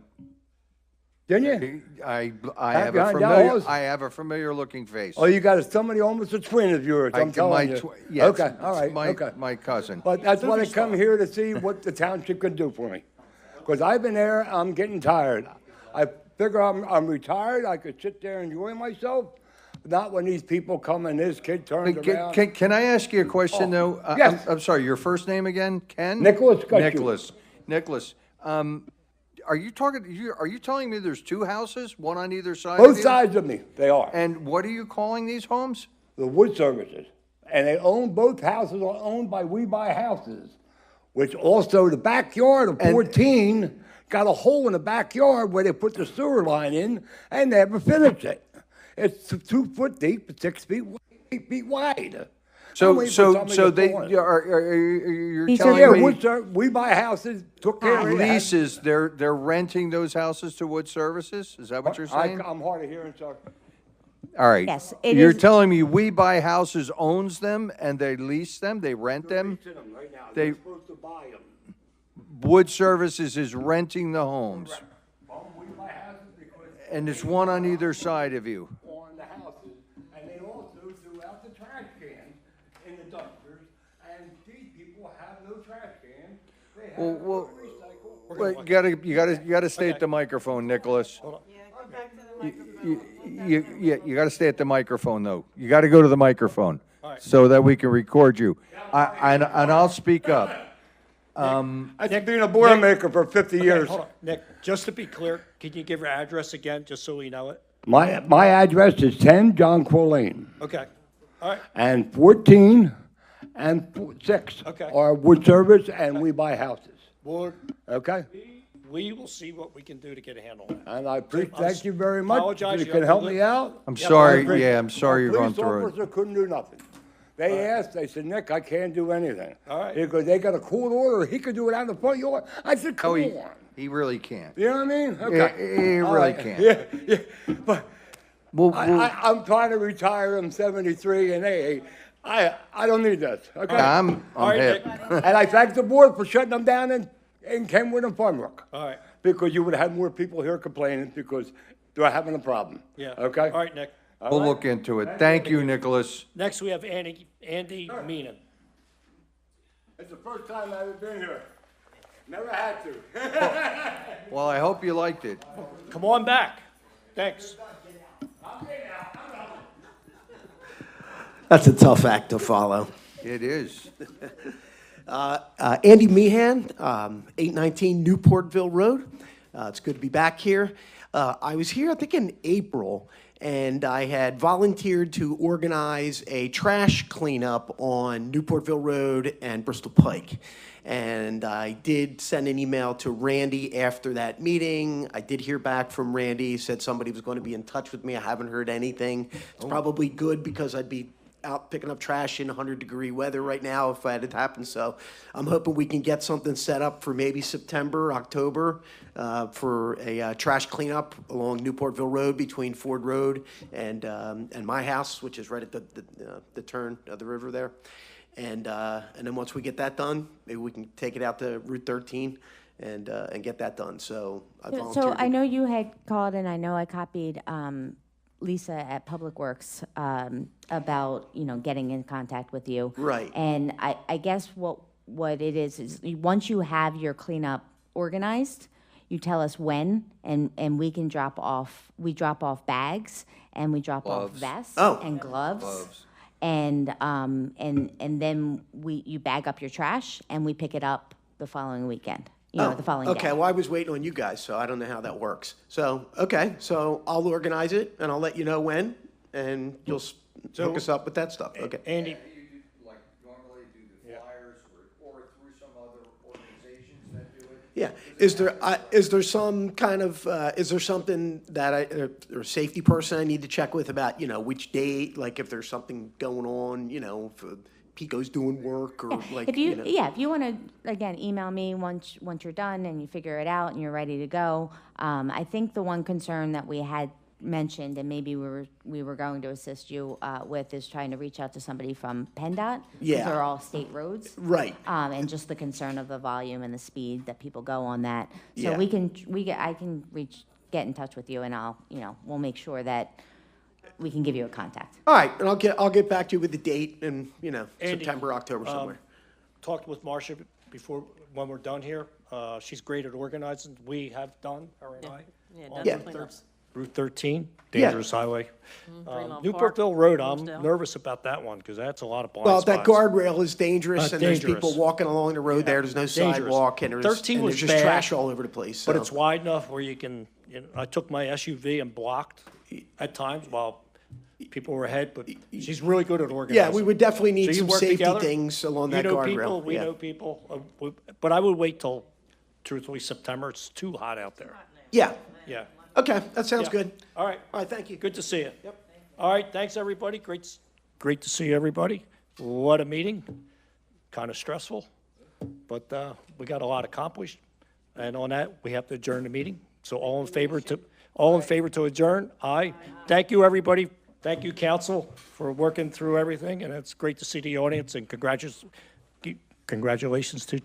Didn't you? I $100? have a familiar looking face. Oh, you got somebody almost a twin of yours, I'm telling you. Yes, Okay, all right, okay. my cousin. But that's why I come here to see what the township can do for me. Because I've been there, I'm getting tired. I figure I'm retired, I could sit there and enjoy myself. Not when these people come and this kid turns around. Can I ask you a question, though? Yes. I'm sorry, your first name again? Ken? Nicholas Gutschke. Nicholas. Are you telling me there's two houses, one on either side? Both sides of me, they are. And what are you calling these homes? The wood services. And they own, both houses are owned by We Buy Houses, which also the backyard of 14 got a hole in the backyard where they put the sewer line in and never finished it. It's 2 foot deep, 6 feet, 8 feet wide. You're telling me We Buy Houses, took care of it. leases, they're renting those houses to wood services? Is that what you're saying? I'm hard of hearing, sir. All right. Yes, You're telling me We Buy Houses owns them and they lease them, they rent them? They're leasing them right now. They- They're supposed to buy them. Wood Services is renting the homes, We Buy Houses because and there's one on either side of you. on the houses, and they also threw out the trash cans in the dumpsters, and these people have no trash can. They have Well, to recycle. well, you gotta stay at the microphone, Nicholas. You gotta stay at the microphone, though. You gotta go to the microphone, so that we can record you. And I'll speak up. I've been being a boilermaker for 50 years. Hold on, Nick, just to be clear, can you give your address again, just so we know it? My address is 10 John Quill Lane, Okay, all right, and 14 and 6 Okay. are wood service, and We Buy Houses, well, okay? we will see what we can do to get a handle on that. And I thank you very much. Apologize, If you you can have help to me live- out. I'm Yeah, sorry, but- I'm sorry you're going through Police it. officer couldn't do nothing. They asked, they said, Nick, I can't do anything. All right. Because they got a court order, he could do it out in the front yard. I said, come on. He really can't. You know what I mean? Okay. He All really right. can't. Yeah. But I'm trying to retire, I'm 73, and hey, I don't need this, okay? I'm hip. And I thank the board for shutting them down in Kenwood and Farmbrook. All right, Because you would have had more people here complaining because they're having a problem. yeah. Okay? All right, Nick. We'll look into it. Thank you, Nicholas. Next, we have Andy Meenan. It's the first time I've ever been here. Never had to. Well, I hope you liked it. Come on back. Thanks. That's a tough act to follow. It is. Andy Meehan, 819 Newportville Road. It's good to be back here. I was here, I think, in April, and I had volunteered to organize a trash cleanup on Newportville Road and Bristol Pike. And I did send an email to Randy after that meeting. I did hear back from Randy. He said somebody was going to be in touch with me. I haven't heard anything. It's probably good because I'd be out picking up trash in 100-degree weather right now if that had happened. So I'm hoping we can get something set up for maybe September, October, for a trash cleanup along Newportville Road between Ford Road and my house, which is right at the turn of the river there. And then once we get that done, maybe we can take it out to Route 13 and get that done. So I volunteered. So I know you had called, and I know I copied Lisa at Public Works about, getting in contact with you. Right. And I guess what it is once you have your cleanup organized, you tell us when, and we can drop off bags, and we drop off vests and gloves. And then you bag up your trash, and we pick it up the following weekend, the following day. Okay, well, I was waiting on you guys, so I don't know how that works. So, okay, so I'll organize it, and I'll let you know when, and you'll hook us up with that stuff, okay? Andy, You do, like, normally do the flyers or through some other organizations that do it? Yeah, is there some kind of, is there something that or a safety person I need to check with about, which date, like if there's something going on, if Pico's doing work or like, If you want to, again, email me once you're done and you figure it out and you're ready to go. I think the one concern that we had mentioned, and maybe we were going to assist you with, is trying to reach out to somebody from PennDOT. Yeah. Because they're all state roads. Right. And just the concern of the volume and the speed that people go on that. So Yeah. I can get in touch with you, and we'll make sure that we can give you a contact. All right, and I'll get back to you with the date and, Andy, September, October somewhere. talked with Marcia before, when we're done here. She's great at organizing. We have done, her and I. on Yeah. Route 13, Yeah. dangerous highway. Greenlawn Park, Newportville Road, I'm Rosedale. nervous about that one, because that's a lot of blind Well, spots. that guardrail is dangerous, and there's dangerous. people walking along the road there, there's no Dangerous. sidewalk, and there's 13 was just bad, trash all over the place, But so. it's wide enough where you can, I took my SUV and blocked at times while people were ahead, but she's really good at organizing. Yeah, we would definitely So need you some work safety together? things along that You know guardrail. people, we yeah. know people, but I would wait till truthfully September. It's too hot out there. Yeah, Yeah. okay, that sounds Yeah. good. All right. All right, thank you. Good to see you. Yep. All right, thanks, everybody. Great to see everybody. What a meeting. Kind of stressful, but we got a lot accomplished. And on that, we have to adjourn the meeting. So all in favor to adjourn? Aye. Thank you, everybody. Thank you, council, for working through everything, and it's great to see the audience, and congratulations to